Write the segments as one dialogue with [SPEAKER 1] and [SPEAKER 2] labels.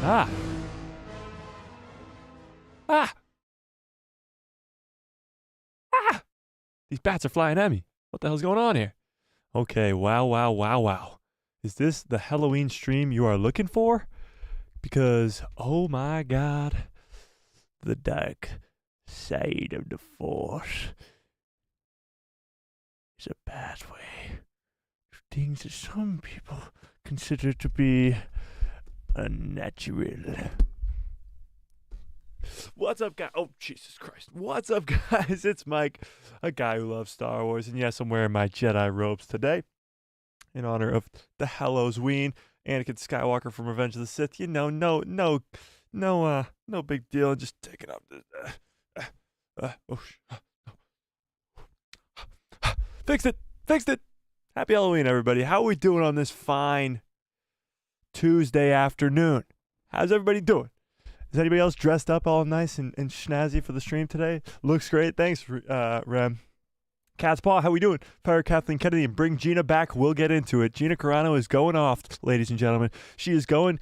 [SPEAKER 1] Ah. Ah. Ah. These bats are flying at me. What the hell's going on here? Okay, wow. Is this the Halloween stream you are looking for? Because, oh my God, the dark side of the Force is a pathway to things that some people consider to be unnatural. What's up, guys? Oh, Jesus Christ. What's up, guys? It's Mike, a guy who loves Star Wars. And yes, I'm wearing my Jedi robes today in honor of the Halloween. Anakin Skywalker from Revenge of the Sith. You know, no big deal. Just taking up Fixed it. Happy Halloween, everybody. How are we doing on this fine Tuesday afternoon? How's everybody doing? Is anybody else dressed up all nice and snazzy for the stream today? Looks great. Thanks, Rem. Cat's Paw, how we doing? Fire Kathleen Kennedy and bring Gina back. We'll get into it. Gina Carano is going off, ladies and gentlemen. She is going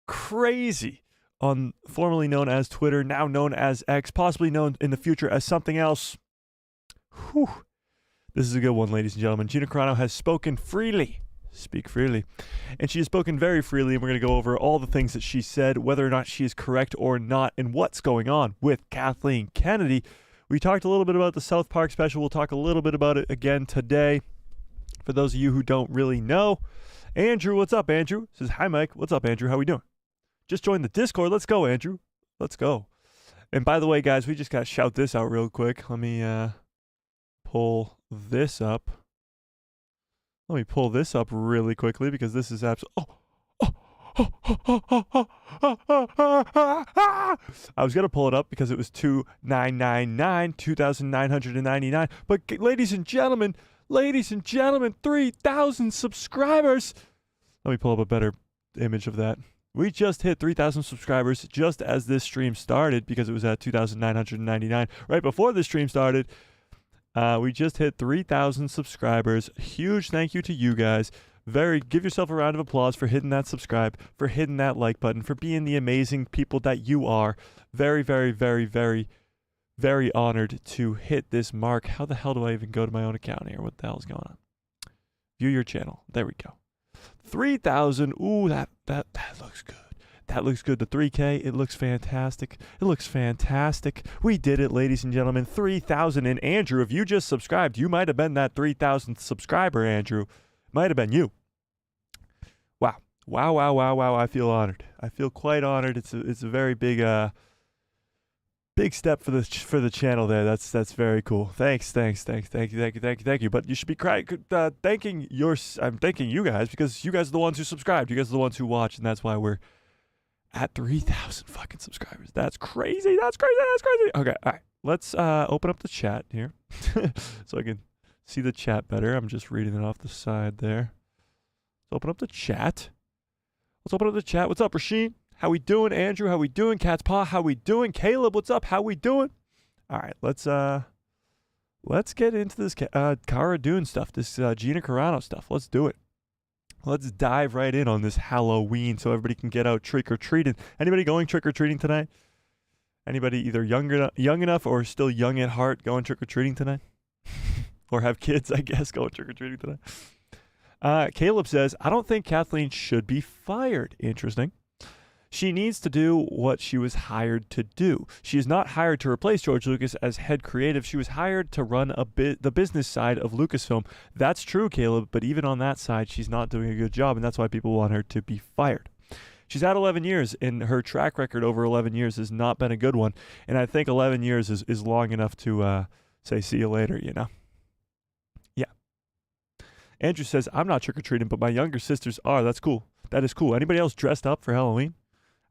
[SPEAKER 1] crazy on formerly known as Twitter, now known as X, possibly known in the future as something else. Whew. This is a good one, ladies and gentlemen. Gina Carano has spoken freely. Speak freely. And she has spoken very freely, and we're going to go over all the things that she said, whether or not she is correct or not, and what's going on with Kathleen Kennedy. We talked a little bit about the South Park special. We'll talk a little bit about it again today. For those of you who don't really know, Andrew, what's up, Andrew? Says, hi, Mike. What's up, Andrew? How we doing? Just joined the Discord. Let's go, Andrew. Let's go. And by the way, guys, we just got to shout this out real quick. Let me pull this up. Let me pull this up really quickly because this is absolutely... I was going to pull it up because it was 2,999, but ladies and gentlemen, 3,000 subscribers. Let me pull up a better image of that. We just hit 3,000 subscribers just as this stream started because it was at 2,999. Right before this stream started, we just hit 3,000 subscribers. Huge thank you to you guys. Give yourself a round of applause for hitting that subscribe, for hitting that like button, for being the amazing people that you are. Very, very, very, very, very honored to hit this mark. How the hell do I even go to my own account here? What the hell is going on? View your channel. There we go. 3,000. Ooh, that looks good. That looks good. The 3K, it looks fantastic. We did it, ladies and gentlemen. 3,000. And Andrew, if you just subscribed, you might have been that 3,000th subscriber, Andrew. Might have been you. Wow. I feel honored. I feel quite honored. It's a very big step for the channel there. That's very cool. Thank you. But you should be thanking you guys because you guys are the ones who subscribed. You guys are the ones who watch, and that's why we're at 3,000 fucking subscribers. That's crazy. Okay, all right. Let's open up the chat here so I can see the chat better. I'm just reading it off the side there. Let's open up the chat. What's up, Rasheen? How we doing? Andrew, how we doing? Cat's Paw, how we doing? Caleb, what's up? How we doing? All right, let's get into this Cara Dune stuff, this Gina Carano stuff. Let's do it. Let's dive right in on this Halloween so everybody can get out trick-or-treating. Anybody going trick-or-treating tonight? Anybody either young enough or still young at heart going trick-or-treating tonight? Or have kids, I guess, going trick-or-treating tonight. Caleb says, I don't think Kathleen should be fired. Interesting. She needs to do what she was hired to do. She is not hired to replace George Lucas as head creative. She was hired to run the business side of Lucasfilm. That's true, Caleb, but even on that side, she's not doing a good job, and that's why people want her to be fired. She's had 11 years, and her track record over 11 years has not been a good one, and I think 11 years is long enough to say see you later, you know? Yeah. Andrew says, I'm not trick-or-treating, but my younger sisters are. That's cool. That is cool. Anybody else dressed up for Halloween?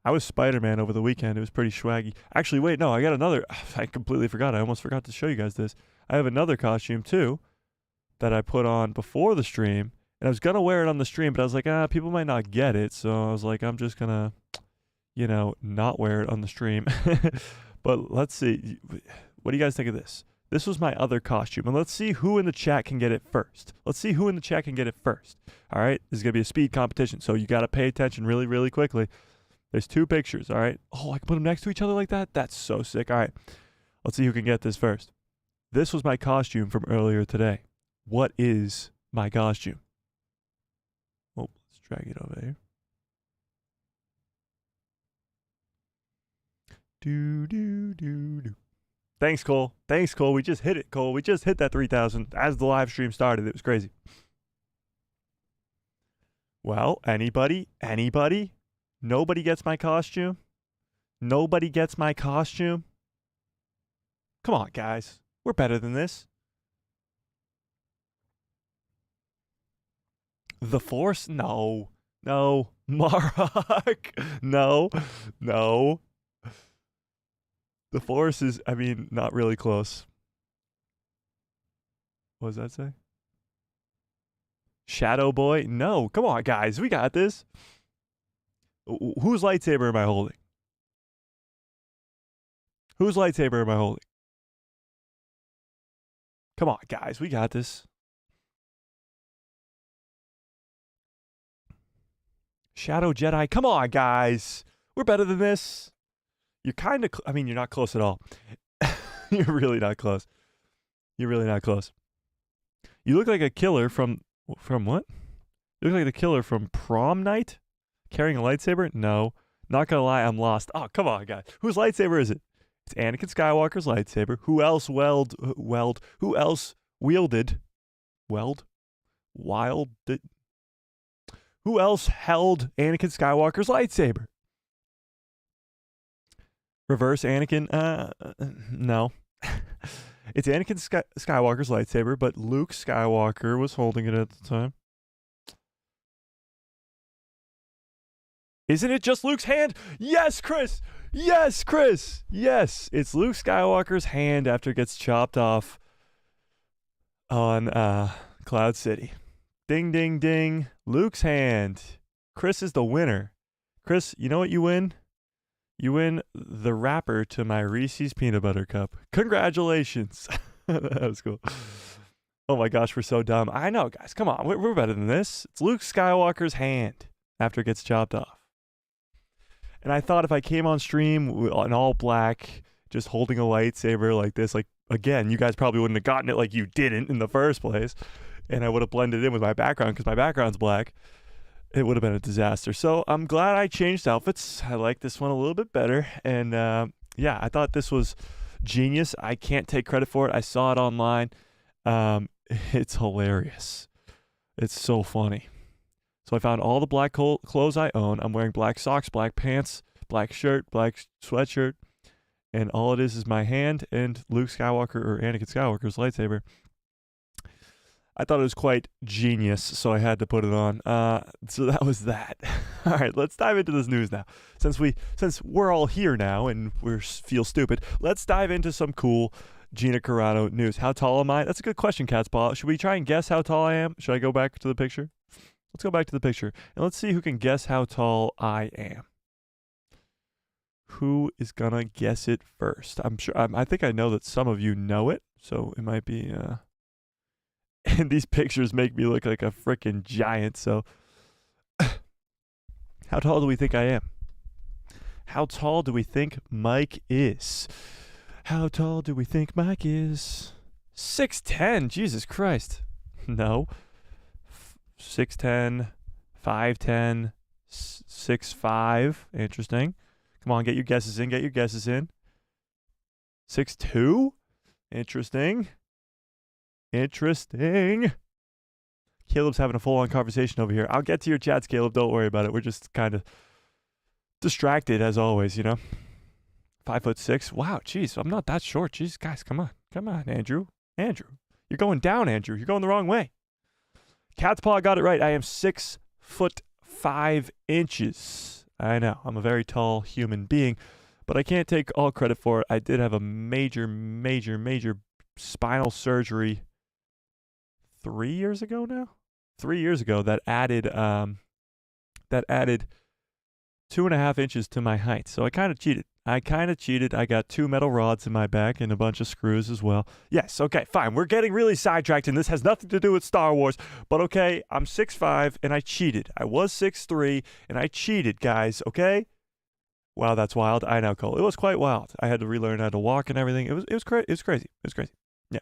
[SPEAKER 1] I was Spider-Man over the weekend. It was pretty swaggy. Actually, wait, no, I got another. I completely forgot. I almost forgot to show you guys this. I have another costume, too, that I put on before the stream. And I was going to wear it on the stream, but I was like, people might not get it. So I was like, I'm just going to, not wear it on the stream. But let's see. What do you guys think of this? This was my other costume. And let's see who in the chat can get it first. Let's see who in the chat can get it first. All right? This is going to be a speed competition, so you got to pay attention really, really quickly. There's 2 pictures, all right? Oh, I can put them next to each other like that? That's so sick. All right. Let's see who can get this first. This was my costume from earlier today. What is my costume? Oh, let's drag it over here. Do. Thanks, Cole. Thanks, Cole. We just hit it, Cole. We just hit that 3,000 as the live stream started. It was crazy. Well, anybody? Anybody? Nobody gets my costume? Nobody gets my costume? Come on, guys. We're better than this. The Force? No. No. Mark. No. No. The Force is, I mean, not really close. What does that say? Shadow Boy? No. Come on, guys. We got this. Whose lightsaber am I holding? Whose lightsaber am I holding? Come on, guys. We got this. Shadow Jedi. Come on, guys. We're better than this. You're kind of, I mean, you're not close at all. You're really not close. You're really not close. You look like a killer from what? You look like the killer from Prom Night? Carrying a lightsaber? No. Not gonna lie, I'm lost. Oh, come on, guys. Whose lightsaber is it? It's Anakin Skywalker's lightsaber. Who else who else wielded? Who else held Anakin Skywalker's lightsaber? Reverse Anakin? No. It's Anakin Skywalker's lightsaber, but Luke Skywalker was holding it at the time. Isn't it just Luke's hand? Yes, Chris! Yes, Chris! Yes! It's Luke Skywalker's hand after it gets chopped off on Cloud City. Ding, ding, ding. Luke's hand. Chris is the winner. Chris, you know what you win? You win the wrapper to my Reese's Peanut Butter Cup. Congratulations. That was cool. Oh my gosh, we're so dumb. I know, guys. Come on. We're better than this. It's Luke Skywalker's hand after it gets chopped off. And I thought if I came on stream in all black, just holding a lightsaber like this, like, again, you guys probably wouldn't have gotten it like you didn't in the first place. And I would have blended in with my background because my background's black. It would have been a disaster. So I'm glad I changed outfits. I like this one a little bit better. And yeah, I thought this was genius. I can't take credit for it. I saw it online. It's hilarious. It's so funny. So I found all the black clothes I own. I'm wearing black socks, black pants, black shirt, black sweatshirt. And all it is my hand and Luke Skywalker or Anakin Skywalker's lightsaber. I thought it was quite genius, so I had to put it on. So that was that. All right, let's dive into this news now. Since we're all here now and we feel stupid, let's dive into some cool Gina Carano news. How tall am I? That's a good question, Catspaw. Should we try and guess how tall I am? Should I go back to the picture? Let's go back to the picture and let's see who can guess how tall I am. Who is gonna guess it first? I'm sure. I think I know that some of you know it, so it might be. And these pictures make me look like a freaking giant. So, how tall do we think I am? How tall do we think Mike is? How tall do we think Mike is? 6'10". Jesus Christ. No. 6'10", 5'10", 6'5". Interesting. Come on, get your guesses in. Get your guesses in. 6'2". Interesting. Interesting. Caleb's having a full-on conversation over here. I'll get to your chats, Caleb. Don't worry about it. We're just kind of distracted as always, you know. 5'6". Wow, jeez, I'm not that short. Jeez, guys, come on. Come on, Andrew. Andrew. You're going down, Andrew. You're going the wrong way. Cat's Paw got it right. I am 6'5". I know. I'm a very tall human being, but I can't take all credit for it. I did have a major spinal surgery 3 years ago now. 3 years ago that added 2.5 inches to my height. So I kind of cheated. I kind of cheated. I got 2 metal rods in my back and a bunch of screws as well. Yes, okay, fine. We're getting really sidetracked, and this has nothing to do with Star Wars. But okay, I'm 6'5", and I cheated. I was 6'3", and I cheated, guys, okay? Wow, that's wild. I know, Cole. It was quite wild. I had to relearn how to walk and everything. It was crazy. It was crazy. Yeah.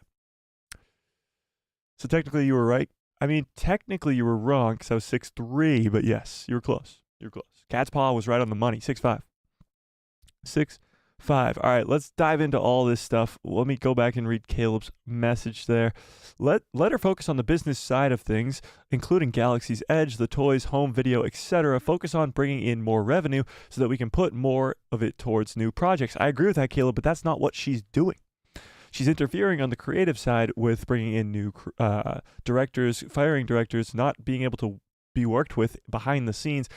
[SPEAKER 1] So technically you were right. I mean, technically you were wrong because I was 6'3", but yes, you were close. You were close. Cat's Paw was right on the money. 6'5". 6'5". All right, let's dive into all this stuff. Let me go back and read Caleb's message there. Let her focus on the business side of things, including Galaxy's Edge, the toys, home video, etc. Focus on bringing in more revenue so that we can put more of it towards new projects. I agree with that, Caleb, but that's not what she's doing. She's interfering on the creative side with bringing in new directors, firing directors, not being able to be worked with behind the scenes.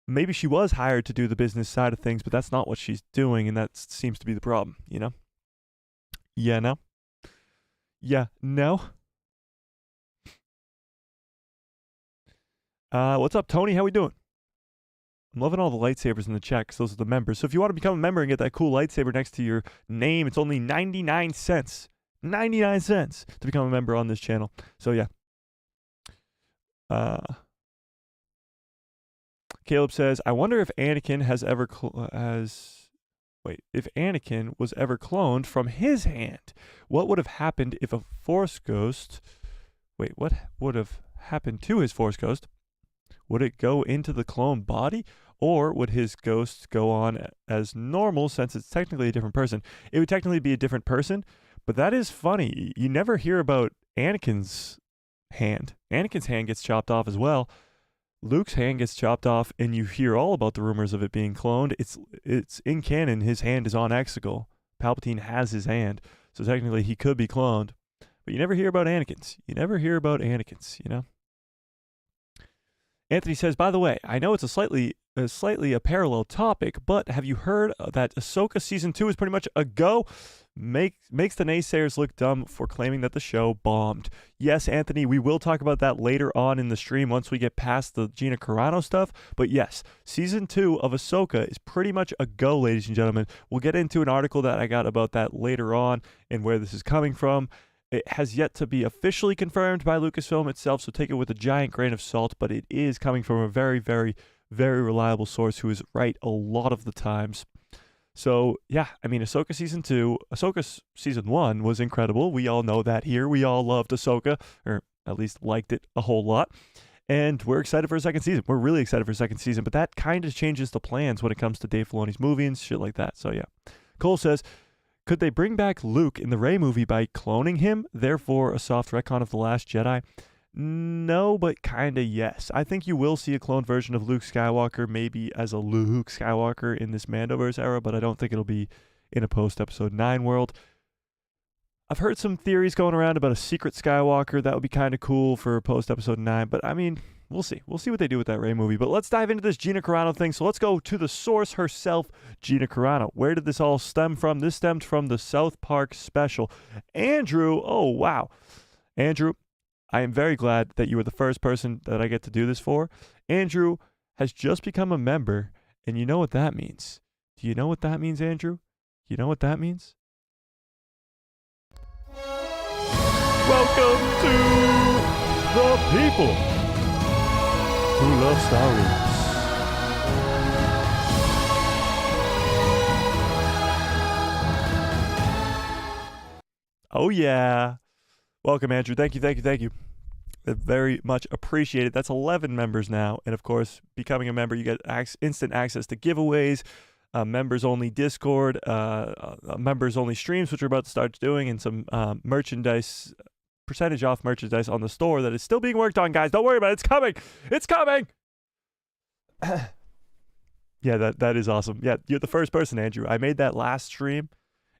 [SPEAKER 1] Maybe she was hired to do the business side of things, but that's not what she's doing, and that seems to be the problem, you know? Yeah, no? Yeah, no? What's up, Tony? How we doing? I'm loving all the lightsabers in the chat because those are the members. So if you want to become a member and get that cool lightsaber next to your name, it's only 99 cents. 99 cents to become a member on this channel. So yeah. Caleb says, I wonder if Anakin if Anakin was ever cloned from his hand. What would have happened if a Force ghost... what would have happened to his Force ghost? Would it go into the clone body? Or would his ghost go on as normal since it's technically a different person? It would technically be a different person, but that is funny. You never hear about Anakin's hand. Anakin's hand gets chopped off as well. Luke's hand gets chopped off, and you hear all about the rumors of it being cloned. It's in canon. His hand is on Exegol. Palpatine has his hand, so technically he could be cloned. But you never hear about Anakin's. You you know? Anthony says, by the way, I know it's a slightly a parallel topic, but have you heard that Ahsoka Season 2 is pretty much a go? Makes the naysayers look dumb for claiming that the show bombed. Yes, Anthony, we will talk about that later on in the stream once we get past the Gina Carano stuff. But yes, Season 2 of Ahsoka is pretty much a go, ladies and gentlemen. We'll get into an article that I got about that later on and where this is coming from. It has yet to be officially confirmed by Lucasfilm itself, so take it with a giant grain of salt, but it is coming from a very, very, very reliable source who is right a lot of the times. So, yeah, I mean, Ahsoka Season 1 was incredible. We all know that here. We all loved Ahsoka, or at least liked it a whole lot. And we're excited for a second season. We're really excited for a second season, but that kind of changes the plans when it comes to Dave Filoni's movie and shit like that. So, yeah. Cole says, could they bring back Luke in the Rey movie by cloning him, therefore a soft retcon of The Last Jedi? No, but kind of yes. I think you will see a cloned version of Luke Skywalker, maybe as a Luke Skywalker in this Mandoverse era, but I don't think it'll be in a post-Episode 9 world. I've heard some theories going around about a secret Skywalker. That would be kind of cool for post-Episode 9, but I mean, we'll see. We'll see what they do with that Rey movie. But let's dive into this Gina Carano thing. So let's go to the source herself, Gina Carano. Where did this all stem from? This stemmed from the South Park special. Andrew, oh, wow. Andrew, I am very glad that you were the first person that I get to do this for. Andrew has just become a member, and you know what that means. Do you know what that means, Andrew? You know what that means? Welcome to the people who love Star Wars. Oh, yeah. Welcome, Andrew. Thank you. Very much appreciated. That's 11 members now. And, of course, becoming a member, you get instant access to giveaways, members-only Discord, members-only streams, which we're about to start doing, and some merchandise, percentage off merchandise on the store that is still being worked on, guys. Don't worry about it. It's coming. It's coming. Yeah, that is awesome. Yeah, you're the first person, Andrew. I made that last stream,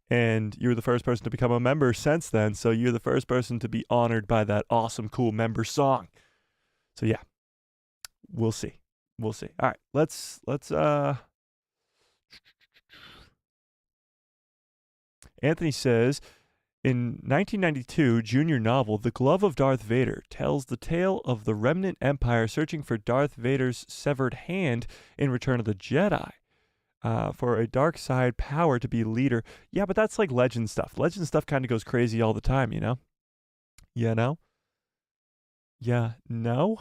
[SPEAKER 1] and you were the first person to become a member since then, so you're the first person to be honored by that awesome, cool member song. So, yeah, we'll see. All right, let's Anthony says, in 1992 junior novel, The Glove of Darth Vader tells the tale of the remnant empire searching for Darth Vader's severed hand in Return of the Jedi. for a dark side power to be leader. Yeah, but that's like legend stuff. Legend stuff kind of goes crazy all the time, you know? You know? Yeah, no?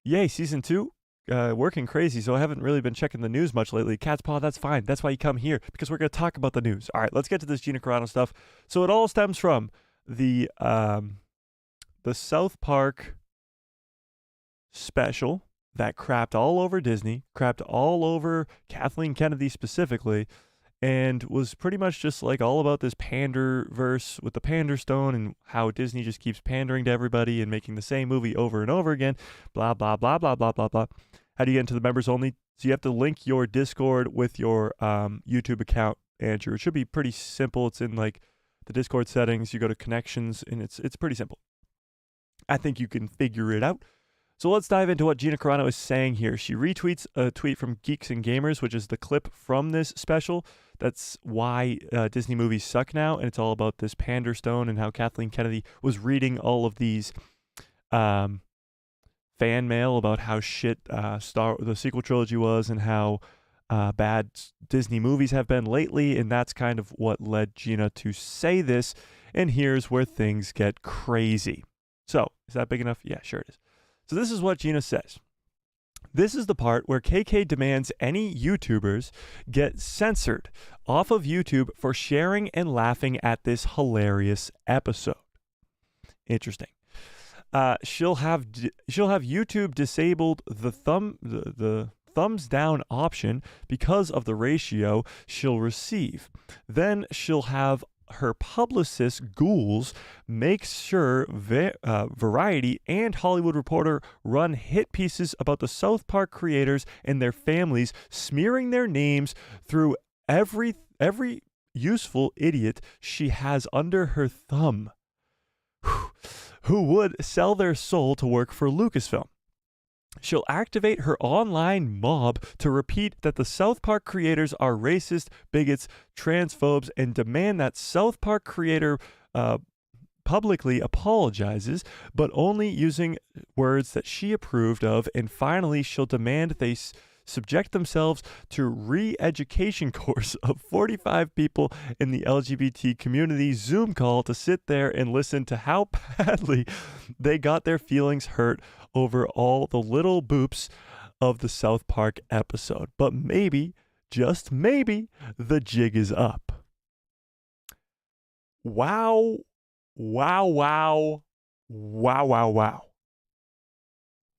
[SPEAKER 1] Yay, season 2. Working crazy, so I haven't really been checking the news much lately. Cat's Paw, that's fine. That's why you come here, because we're going to talk about the news. All right, let's get to this Gina Carano stuff. So it all stems from the South Park special that crapped all over Disney, crapped all over Kathleen Kennedy specifically, and was pretty much just like all about this pander verse with the pander stone and how Disney just keeps pandering to everybody and making the same movie over and over again, blah, blah, blah, blah, blah, blah, blah. How do you get into the members only? So you have to link your Discord with your YouTube account, Andrew. It should be pretty simple. It's in like the Discord settings. You go to connections, and it's pretty simple. I think you can figure it out. So let's dive into what Gina Carano is saying here. She retweets a tweet from Geeks and Gamers, which is the clip from this special. That's why Disney movies suck now, and it's all about this pander stone and how Kathleen Kennedy was reading all of these fan mail about how shit the sequel trilogy was and how bad Disney movies have been lately, and that's kind of what led Gina to say this. And here's where things get crazy. So, is that big enough? Yeah, sure it is. So this is what Gina says. This is the part where KK demands any YouTubers get censored off of YouTube for sharing and laughing at this hilarious episode. Interesting. She'll have YouTube disabled the thumbs down option because of the ratio she'll receive. Then she'll have her publicist Ghouls make sure Variety and Hollywood Reporter run hit pieces about the South Park creators and their families, smearing their names through every useful idiot she has under her thumb, who would sell their soul to work for Lucasfilm. She'll activate her online mob to repeat that the South Park creators are racist, bigots, transphobes, and demand that South Park creator publicly apologizes, but only using words that she approved of. And finally, she'll demand they subject themselves to re-education course of 45 people in the LGBT community Zoom call to sit there and listen to how badly they got their feelings hurt over all the little boops of the South Park episode. But maybe, just maybe, the jig is up. Wow. Wow, wow. Wow, wow, wow.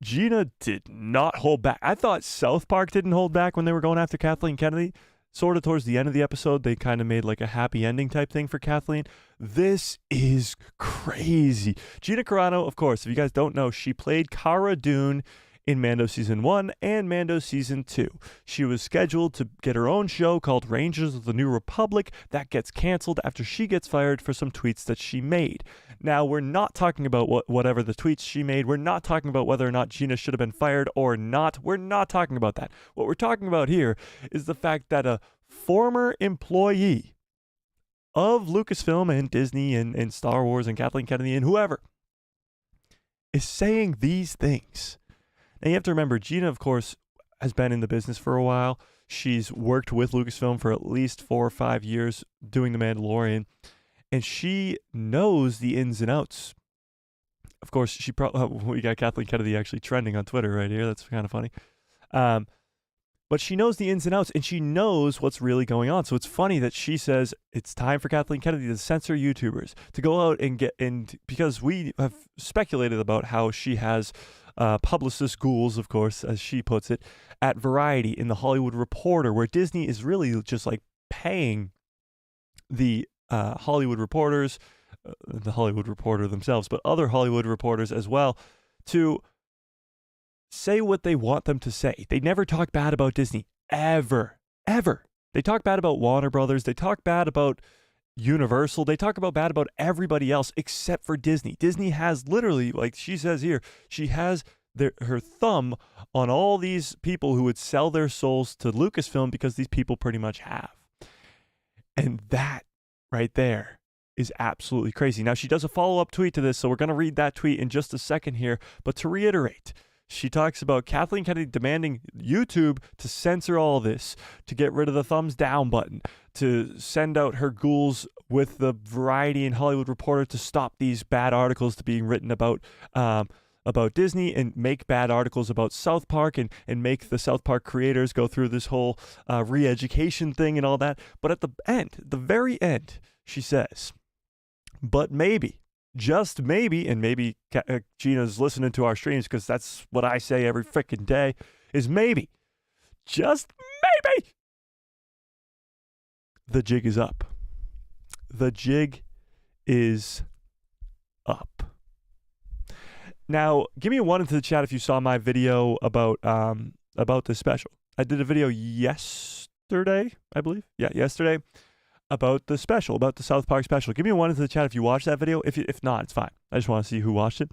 [SPEAKER 1] Gina did not hold back. I thought South Park didn't hold back when they were going after Kathleen Kennedy. Sort of towards the end of the episode, they kind of made like a happy ending type thing for Kathleen. This is crazy. Gina Carano, of course, if you guys don't know, she played Cara Dune in Mando Season 1 and Mando Season 2. She was scheduled to get her own show called Rangers of the New Republic that gets canceled after she gets fired for some tweets that she made. Now, we're not talking about whatever the tweets she made. We're not talking about whether or not Gina should have been fired or not. We're not talking about that. What we're talking about here is the fact that a former employee of Lucasfilm and Disney and Star Wars and Kathleen Kennedy and whoever is saying these things. Now, you have to remember, Gina, of course, has been in the business for a while. She's worked with Lucasfilm for at least 4 or 5 years doing The Mandalorian, and she knows the ins and outs. Of course, she we got Kathleen Kennedy actually trending on Twitter right here. That's kind of funny. But she knows the ins and outs, and she knows what's really going on. So it's funny that she says it's time for Kathleen Kennedy to censor YouTubers, to go out and because we have speculated about how she has publicist Ghouls, of course, as she puts it, at Variety in the Hollywood Reporter, where Disney is really just like paying the Hollywood reporters, the Hollywood Reporter themselves, but other Hollywood reporters as well, to say what they want them to say. They never talk bad about Disney, ever. They talk bad about Warner Brothers. They talk bad about Universal. They talk bad about everybody else except for Disney. Disney has literally, like she says here, she has her thumb on all these people who would sell their souls to Lucasfilm because these people pretty much have. And that right there is absolutely crazy. Now, she does a follow-up tweet to this, so we're going to read that tweet in just a second here. But to reiterate, She talks about Kathleen Kennedy demanding YouTube to censor all this, to get rid of the thumbs down button, to send out her ghouls with the Variety and Hollywood Reporter to stop these bad articles to being written about Disney, and make bad articles about South Park, and make the South Park creators go through this whole re-education thing and all that. But at the end, the very end, she says, but maybe, just maybe, and maybe Gina's listening to our streams because that's what I say every freaking day, is maybe, just maybe, the jig is up. The jig is up. Now, give me a 1 into the chat if you saw my video about this special. I did a video yesterday, I believe. Yeah, yesterday, about the special, about the South Park special. Give me a 1 into the chat if you watched that video. If not, it's fine. I just want to see who watched it.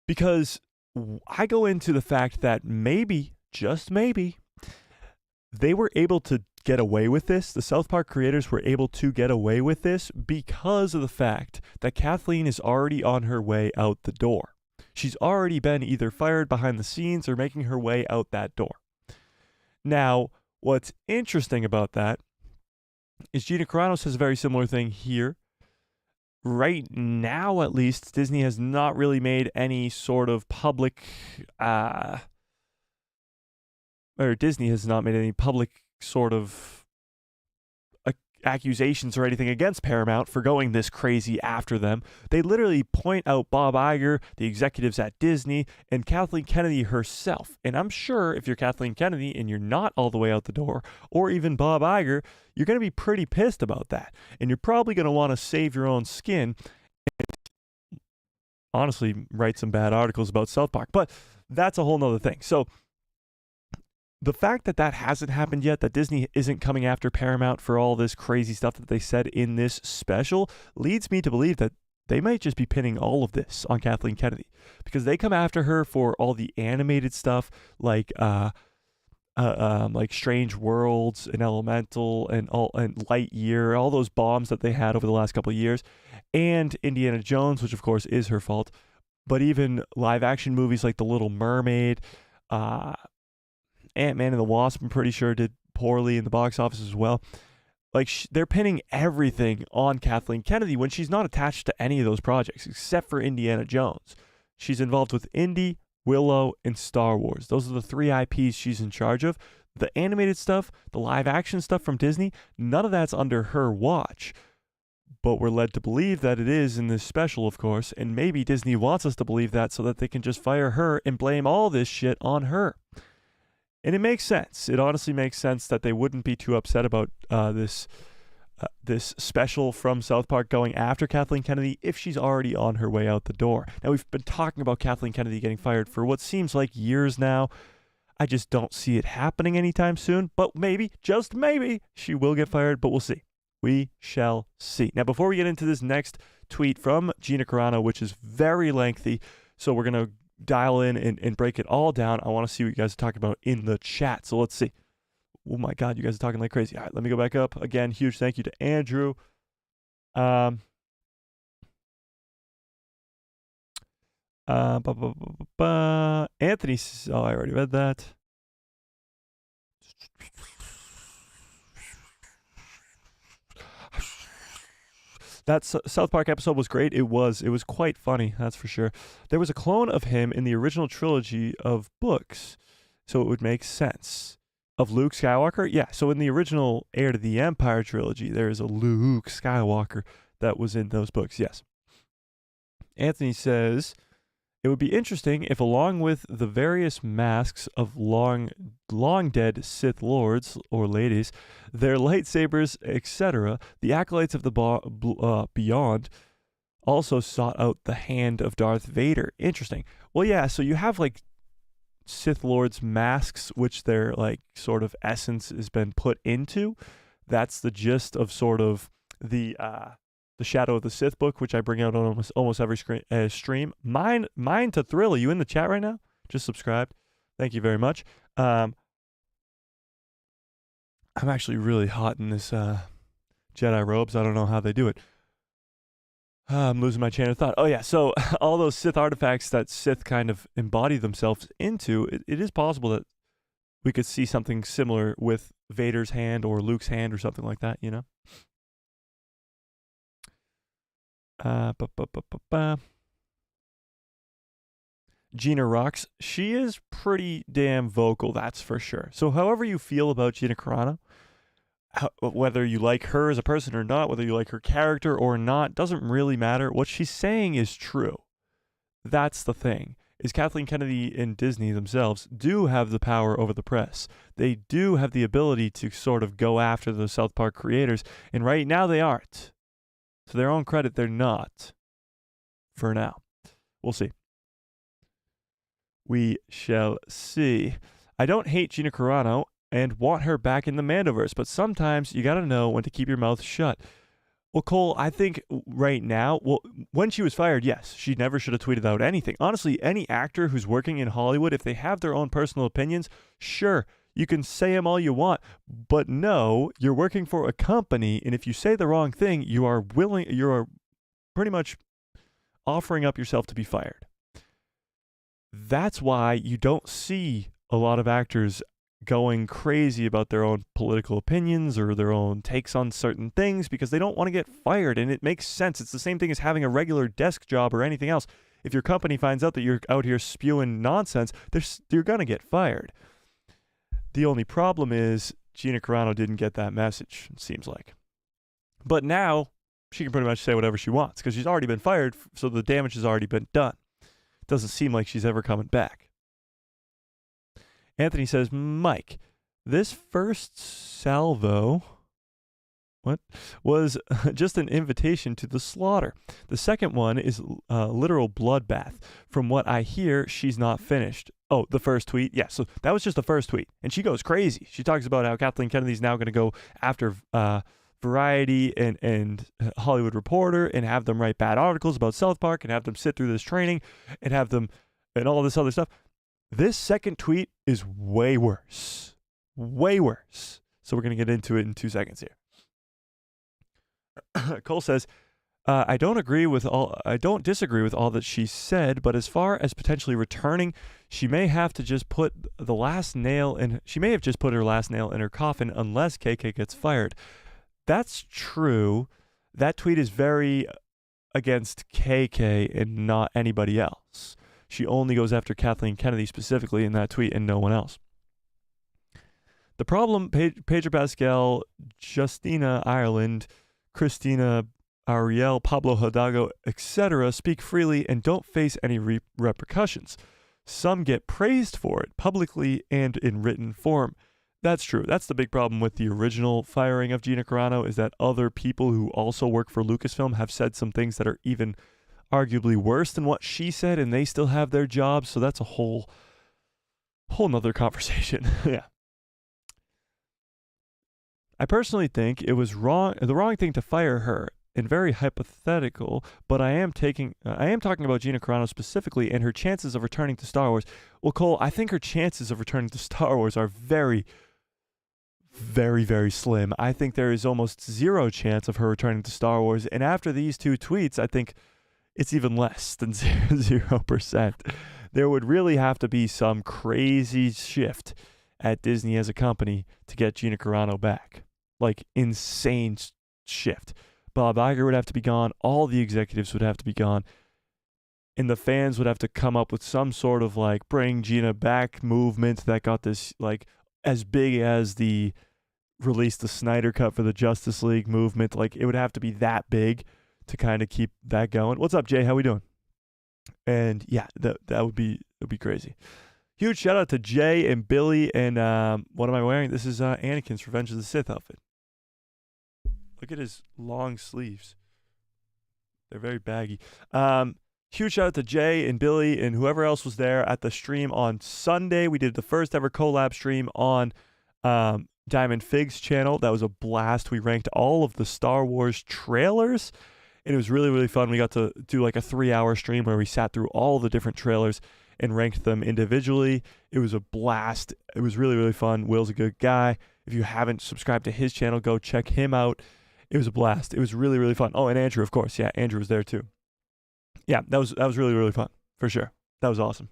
[SPEAKER 1] Because I go into the fact that maybe, just maybe, they were able to get away with this. The South Park creators were able to get away with this because of the fact that Kathleen is already on her way out the door. She's already been either fired behind the scenes or making her way out that door. Now, what's interesting about that is Gina Carano says a very similar thing here. Right now, at least, Disney has not really made any sort of public, Disney has not made any public sort of accusations or anything against Paramount for going this crazy after them. They literally point out Bob Iger, the executives at Disney, and Kathleen Kennedy herself. And I'm sure if you're Kathleen Kennedy and you're not all the way out the door, or even Bob Iger, you're going to be pretty pissed about that. And you're probably going to want to save your own skin and honestly write some bad articles about South Park. But that's a whole nother thing. So the fact that that hasn't happened yet, that Disney isn't coming after Paramount for all this crazy stuff that they said in this special, leads me to believe that they might just be pinning all of this on Kathleen Kennedy, because they come after her for all the animated stuff like Strange Worlds and Elemental and Lightyear, all those bombs that they had over the last couple of years, and Indiana Jones, which of course is her fault, but even live action movies like The Little Mermaid, Ant-Man and the Wasp, I'm pretty sure, did poorly in the box office as well. Like, they're pinning everything on Kathleen Kennedy when she's not attached to any of those projects except for Indiana Jones. She's involved with Indy, Willow, and Star Wars. Those are the 3 IPs she's in charge of. The animated stuff, the live action stuff from Disney, none of that's under her watch. But we're led to believe that it is in this special, of course, and maybe Disney wants us to believe that so that they can just fire her and blame all this shit on her. And it makes sense. It honestly makes sense that they wouldn't be too upset about this special from South Park going after Kathleen Kennedy if she's already on her way out the door. Now, we've been talking about Kathleen Kennedy getting fired for what seems like years now. I just don't see it happening anytime soon. But maybe, just maybe, she will get fired, but we'll see. We shall see. Now, before we get into this next tweet from Gina Carano, which is very lengthy, so we're going to dial in and break it all down. I want to see what you guys are talking about in the chat. So let's see. Oh my God, you guys are talking like crazy. All right, let me go back up. Again, huge thank you to Andrew. Anthony, oh, I already read that. That South Park episode was great. It was quite funny, that's for sure. There was a clone of him in the original trilogy of books, so it would make sense. Of Luke Skywalker? Yeah, so in the original Heir to the Empire trilogy, there is a Luke Skywalker that was in those books, yes. Anthony says, it would be interesting if, along with the various masks of long dead Sith lords or ladies, their lightsabers, etc., the acolytes of the beyond also sought out the hand of Darth Vader. Interesting. Well, yeah, so you have like Sith lords masks, which their like sort of essence has been put into. That's the gist of sort of the Shadow of the Sith book, which I bring out on almost every stream. Mine to Thrill. Are you in the chat right now? Just subscribed. Thank you very much. I'm actually really hot in this Jedi robes. I don't know how they do it. I'm losing my chain of thought. Oh, yeah. So all those Sith artifacts that Sith kind of embody themselves into, it is possible that we could see something similar with Vader's hand or Luke's hand or something like that, you know? Gina rocks. She is pretty damn vocal, that's for sure. So however you feel about Gina Carano, whether you like her as a person or not, whether you like her character or not, doesn't really matter. What she's saying is true. That's the thing. Is Kathleen Kennedy and Disney themselves do have the power over the press. They do have the ability to sort of go after the South Park creators, and right now they aren't. To their own credit, they're not. For now. We'll see. We shall see. I don't hate Gina Carano and want her back in the Mandoverse, but sometimes you gotta know when to keep your mouth shut. Well, Cole, I think right now, when she was fired, yes, she never should have tweeted out anything. Honestly, any actor who's working in Hollywood, if they have their own personal opinions, sure, you can say them all you want, but no, you're working for a company, and if you say the wrong thing, you are pretty much offering up yourself to be fired. That's why you don't see a lot of actors going crazy about their own political opinions or their own takes on certain things because they don't want to get fired, and it makes sense. It's the same thing as having a regular desk job or anything else. If your company finds out that you're out here spewing nonsense, you're going to get fired. The only problem is Gina Carano didn't get that message, it seems like. But now she can pretty much say whatever she wants because she's already been fired, so the damage has already been done. It doesn't seem like she's ever coming back. Anthony says, Mike, this first salvo was just an invitation to the slaughter. The second one is a literal bloodbath. From what I hear, she's not finished. Oh, the first tweet? Yeah, so that was just the first tweet. And she goes crazy. She talks about how Kathleen Kennedy's now going to go after Variety and Hollywood Reporter and have them write bad articles about South Park and have them sit through this training and have them and all this other stuff. This second tweet is way worse. Way worse. So we're going to get into it in 2 seconds here. Cole says, I don't disagree with all that she said, but as far as potentially returning, she may have just put her last nail in her coffin unless KK gets fired. That's true. That tweet is very against KK and not anybody else. She only goes after Kathleen Kennedy specifically in that tweet and no one else. The problem, Pedro Pascal, Justina Ireland, Christina Ariel, Pablo Hidalgo, etc. speak freely and don't face any repercussions. Some get praised for it publicly and in written form. That's true. That's the big problem with the original firing of Gina Carano is that other people who also work for Lucasfilm have said some things that are even arguably worse than what she said, and they still have their jobs. So that's a whole nother conversation. Yeah. I personally think it was the wrong thing to fire her, and very hypothetical, but I am talking about Gina Carano specifically and her chances of returning to Star Wars. Well, Cole, I think her chances of returning to Star Wars are very, very, very slim. I think there is almost zero chance of her returning to Star Wars, and after these two tweets, I think it's even less than 0%. There would really have to be some crazy shift at Disney as a company to get Gina Carano back. Like, insane shift. Bob Iger would have to be gone. All the executives would have to be gone. And the fans would have to come up with some sort of, like, bring Gina back movement that got this, like, as big as the release the Snyder Cut for the Justice League movement. Like, it would have to be that big to kind of keep that going. What's up, Jay? How we doing? And, yeah, that would be crazy. Huge shout out to Jay and Billy. And what am I wearing? This is Anakin's Revenge of the Sith outfit. Look at his long sleeves. They're very baggy. Huge shout out to Jay and Billy and whoever else was there at the stream on Sunday. We did the first ever collab stream on Diamond Fig's channel. That was a blast. We ranked all of the Star Wars trailers. And it was really, really fun. We got to do like a 3-hour stream where we sat through all the different trailers and ranked them individually. It was a blast. It was really, really fun. Will's a good guy. If you haven't subscribed to his channel, go check him out. It was a blast. It was really, really fun. Oh, and Andrew, of course. Yeah, Andrew was there too. Yeah, that was really, really fun for sure. That was awesome.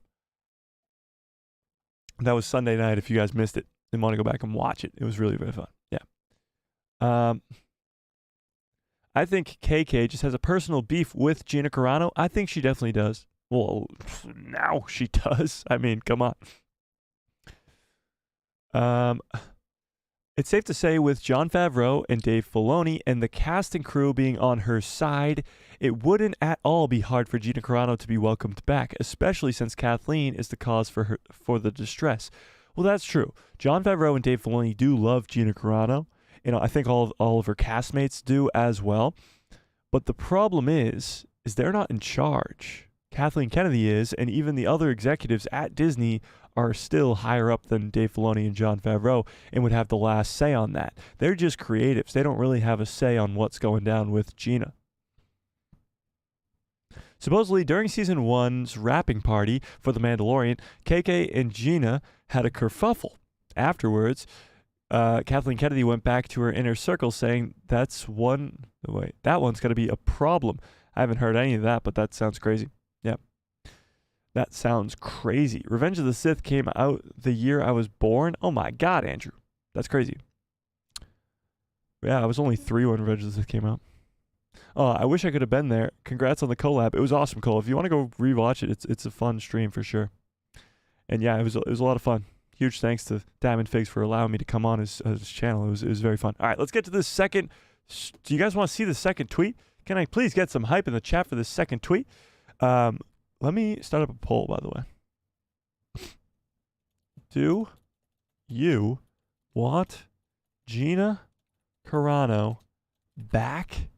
[SPEAKER 1] That was Sunday night. If you guys missed it and want to go back and watch it, it was really, really fun. Yeah. I think KK just has a personal beef with Gina Carano. I think she definitely does. Well, now she does. I mean, come on. It's safe to say with Jon Favreau and Dave Filoni and the cast and crew being on her side, it wouldn't at all be hard for Gina Carano to be welcomed back, especially since Kathleen is the cause for the distress. Well, that's true. Jon Favreau and Dave Filoni do love Gina Carano. I think all of her castmates do as well. But the problem is they're not in charge. Kathleen Kennedy is, and even the other executives at Disney are still higher up than Dave Filoni and Jon Favreau and would have the last say on that. They're just creatives. They don't really have a say on what's going down with Gina. Supposedly, during Season 1's wrapping party for The Mandalorian, KK and Gina had a kerfuffle. Afterwards, Kathleen Kennedy went back to her inner circle saying, that one's going to be a problem. I haven't heard any of that, but that sounds crazy. Yep. That sounds crazy. Revenge of the Sith came out the year I was born. Oh my God, Andrew. That's crazy. Yeah, I was only 3 when Revenge of the Sith came out. Oh, I wish I could have been there. Congrats on the collab. It was awesome, Cole. If you want to go rewatch it, it's a fun stream for sure. And yeah, it was a lot of fun. Huge thanks to Diamond Figs for allowing me to come on his channel. It was very fun. All right, let's get to this second. Do you guys want to see the second tweet? Can I please get some hype in the chat for this second tweet? Let me start up a poll, by the way. Do you want Gina Carano back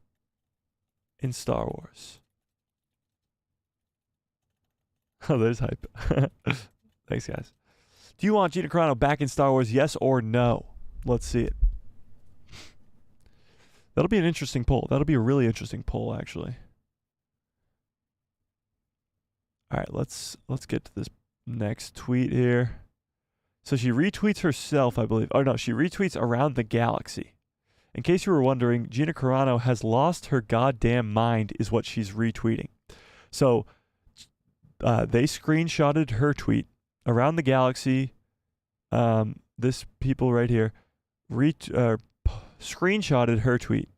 [SPEAKER 1] in Star Wars? Oh, there's hype. Thanks, guys. Do you want Gina Carano back in Star Wars, yes or no? Let's see it. That'll be an interesting poll. That'll be a really interesting poll, actually. All right, let's get to this next tweet here. So she retweets herself, I believe. Oh, no, she retweets around the galaxy. In case you were wondering, Gina Carano has lost her goddamn mind is what she's retweeting. So they screenshotted her tweet around the galaxy. This people right here screenshotted her tweet.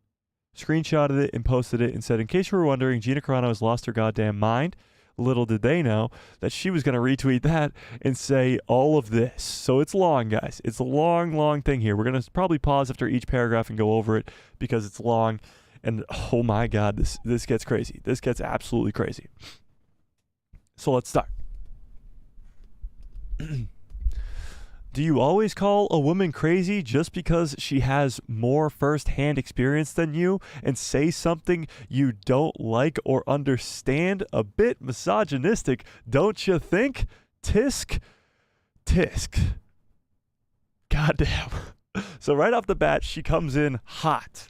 [SPEAKER 1] Screenshotted it and posted it and said, in case you were wondering, Gina Carano has lost her goddamn mind. Little did they know that she was going to retweet that and say all of this. So it's long, guys. It's a long, long thing here. We're going to probably pause after each paragraph and go over it because it's long. And oh my God, this gets crazy. This gets absolutely crazy. So let's start. Do you always call a woman crazy just because she has more first-hand experience than you and say something you don't like or understand? A bit misogynistic, don't you think? Tisk. Goddamn. So right off the bat, she comes in hot.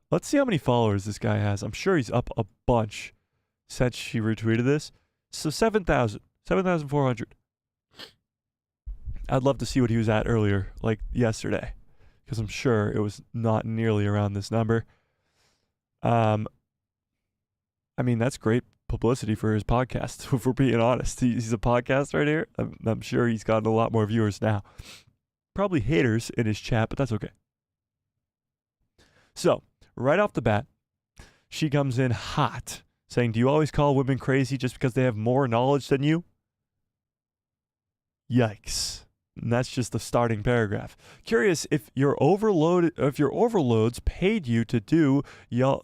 [SPEAKER 1] Let's see how many followers this guy has. I'm sure he's up a bunch since she retweeted this. So 7,400. I'd love to see what he was at earlier, like yesterday, because I'm sure it was not nearly around this number. I mean, that's great publicity for his podcast, if we're being honest. He's a podcast right here. I'm sure he's gotten a lot more viewers now. Probably haters in his chat, but that's okay. So, right off the bat, she comes in hot, saying, do you always call women crazy just because they have more knowledge than you? Yikes. And that's just the starting paragraph. Curious if your overloads paid you to do y'all,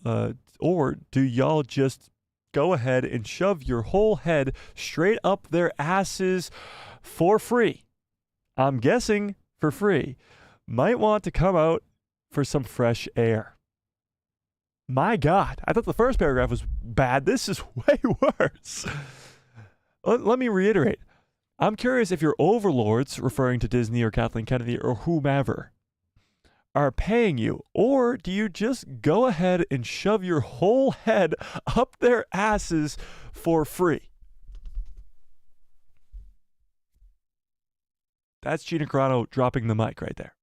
[SPEAKER 1] or do y'all just go ahead and shove your whole head straight up their asses for free? I'm guessing for free. Might want to come out for some fresh air. My God, I thought the first paragraph was bad. This is way worse. Let me reiterate. I'm curious if your overlords, referring to Disney or Kathleen Kennedy or whomever, are paying you, or do you just go ahead and shove your whole head up their asses for free? That's Gina Carano dropping the mic right there.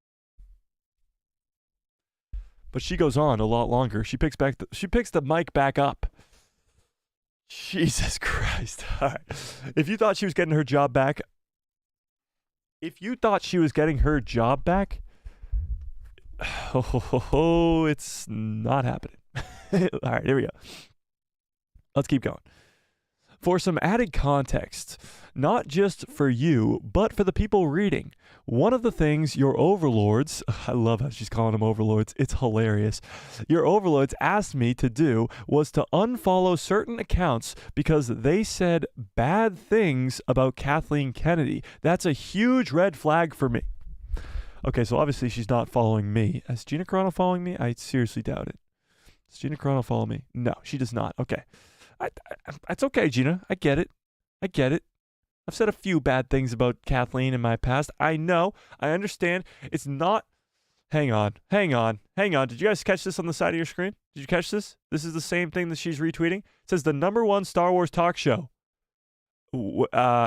[SPEAKER 1] But she goes on a lot longer. She picks the mic back up. Jesus Christ. All right. If you thought she was getting her job back, it's not happening. All right, here we go. Let's keep going. For some added context, not just for you, but for the people reading, one of the things your overlords, I love how she's calling them overlords, it's hilarious. Your overlords asked me to do was to unfollow certain accounts because they said bad things about Kathleen Kennedy. That's a huge red flag for me. Okay, so obviously she's not following me. Is Gina Carano following me? I seriously doubt it. Does Gina Carano follow me? No, she does not. Okay. It's okay, Gina. I get it. I've said a few bad things about Kathleen in my past. I know. I understand. It's not. Hang on. Did you guys catch this on the side of your screen? Did you catch this? This is the same thing that she's retweeting. It says the #1 Star Wars talk show.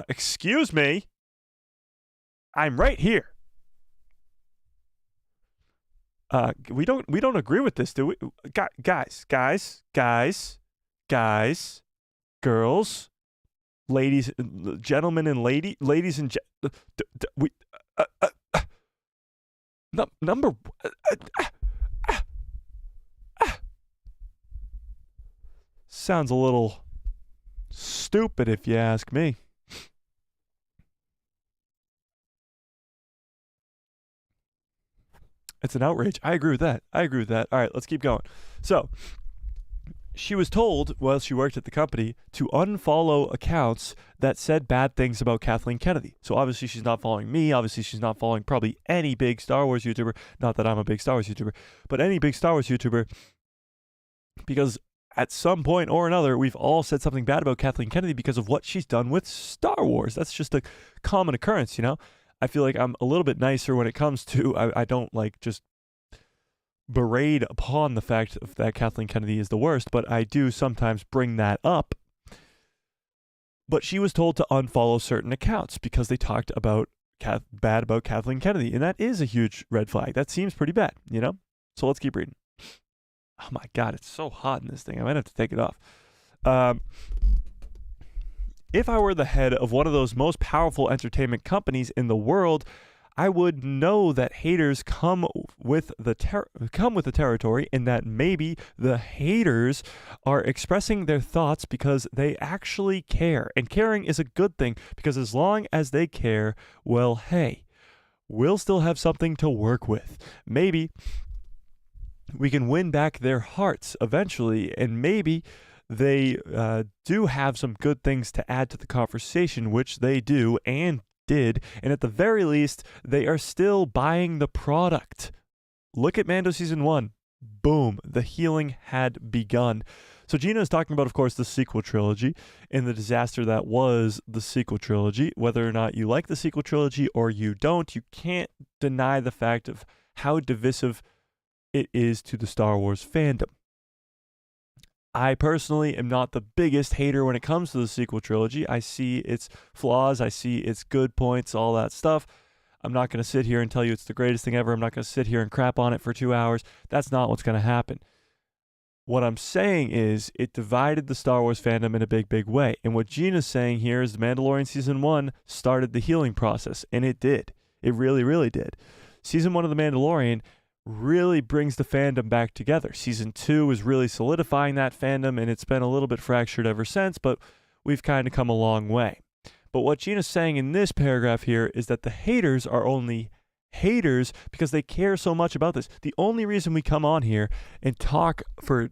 [SPEAKER 1] Excuse me. I'm right here. We don't agree with this, do we? Guys, girls, ladies, gentlemen, and ladies and number. Sounds a little stupid if you ask me. It's an outrage. I agree with that. All right, let's keep going. So, she was told while she worked at the company to unfollow accounts that said bad things about Kathleen Kennedy. So obviously she's not following me. Obviously she's not following probably any big Star Wars YouTuber. Not that I'm a big Star Wars YouTuber, but any big Star Wars YouTuber. Because at some point or another, we've all said something bad about Kathleen Kennedy because of what she's done with Star Wars. That's just a common occurrence, you know? I feel like I'm a little bit nicer when it comes to, I don't like just berate upon the fact that Kathleen Kennedy is the worst, but I do sometimes bring that up. But she was told to unfollow certain accounts because they talked about bad about Kathleen Kennedy, and that is a huge red flag. That seems pretty bad, you know? So let's keep reading. Oh my God, it's so hot in this thing. I might have to take it off. If I were the head of one of those most powerful entertainment companies in the world, I would know that haters come with the territory, and that maybe the haters are expressing their thoughts because they actually care. And caring is a good thing, because as long as they care, well, hey, we'll still have something to work with. Maybe we can win back their hearts eventually, and maybe they do have some good things to add to the conversation, which they do and did, and at the very least, they are still buying the product. Look at Mando Season 1. Boom. The healing had begun. So Gina is talking about, of course, the sequel trilogy and the disaster that was the sequel trilogy. Whether or not you like the sequel trilogy or you don't, you can't deny the fact of how divisive it is to the Star Wars fandom. I personally am not the biggest hater when it comes to the sequel trilogy. I see its flaws. I see its good points, all that stuff. I'm not going to sit here and tell you it's the greatest thing ever. I'm not going to sit here and crap on it for 2 hours. That's not what's going to happen. What I'm saying is it divided the Star Wars fandom in a big, big way. And what Gina's saying here is The Mandalorian Season 1 started the healing process. And it did. It really, really did. Season 1 of The Mandalorian really brings the fandom back together. Season 2 is really solidifying that fandom, and it's been a little bit fractured ever since, but we've kind of come a long way. But what Gina's saying in this paragraph here is that the haters are only haters because they care so much about this. The only reason we come on here and talk for...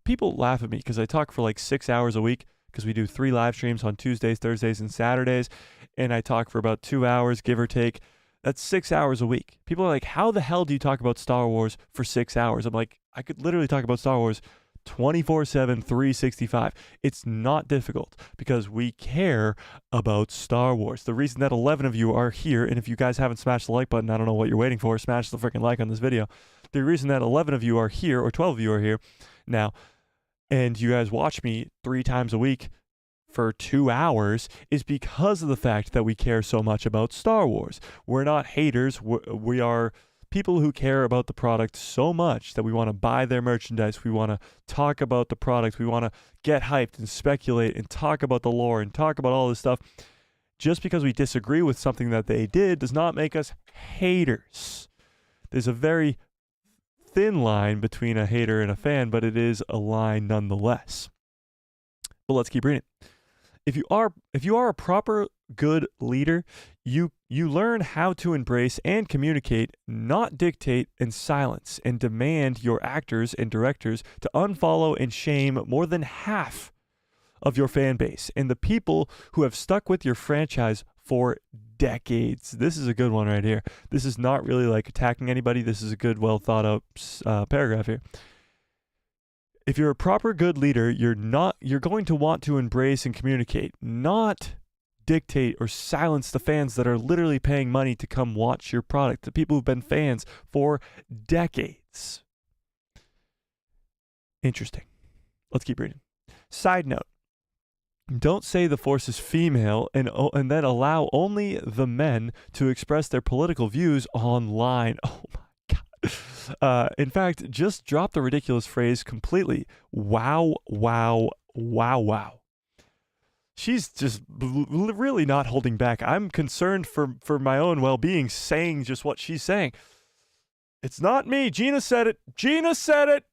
[SPEAKER 1] People laugh at me because I talk for like 6 hours a week because we do 3 live streams on Tuesdays, Thursdays, and Saturdays, and I talk for about 2 hours, give or take. That's 6 hours a week. People are like, how the hell do you talk about Star Wars for 6 hours? I'm like, I could literally talk about Star Wars 24/7, 365. It's not difficult because we care about Star Wars. The reason that 11 of you are here, and if you guys haven't smashed the like button, I don't know what you're waiting for, smash the freaking like on this video. The reason that 11 of you are here, or 12 of you are here now, and you guys watch me 3 times a week for 2 hours is because of the fact that we care so much about Star Wars. We're not haters. We are people who care about the product so much that we want to buy their merchandise, we want to talk about the product, we want to get hyped and speculate and talk about the lore and talk about all this stuff. Just because we disagree with something that they did does not make us haters. There's a very thin line between a hater and a fan, but it is a line nonetheless. But let's keep reading. If you are a proper good leader, you learn how to embrace and communicate, not dictate and silence, and demand your actors and directors to unfollow and shame more than half of your fan base and the people who have stuck with your franchise for decades. This is a good one right here. This is not really like attacking anybody. This is a good, well thought out paragraph here. If you're a proper good leader, you're going to want to embrace and communicate, not dictate or silence the fans that are literally paying money to come watch your product, the people who've been fans for decades. Interesting. Let's keep reading. Side note. Don't say the Force is female and then allow only the men to express their political views online. Oh my God. In fact, just drop the ridiculous phrase completely. Wow, wow, wow, wow. She's just really not holding back. I'm concerned for my own well-being saying just what she's saying. It's not me. Gina said it. Gina said it.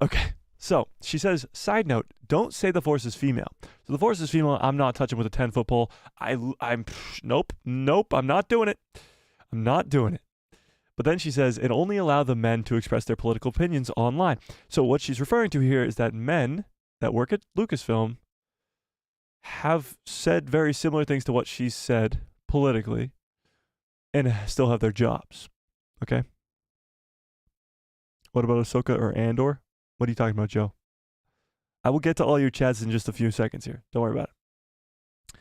[SPEAKER 1] Okay. So she says, side note, don't say the Force is female. So the Force is female. I'm not touching with a 10-foot pole. Nope, I'm not doing it. I'm not doing it. But then she says, and only allow the men to express their political opinions online. So what she's referring to here is that men that work at Lucasfilm have said very similar things to what she said politically and still have their jobs. Okay? What about Ahsoka or Andor? What are you talking about, Joe? I will get to all your chats in just a few seconds here. Don't worry about it.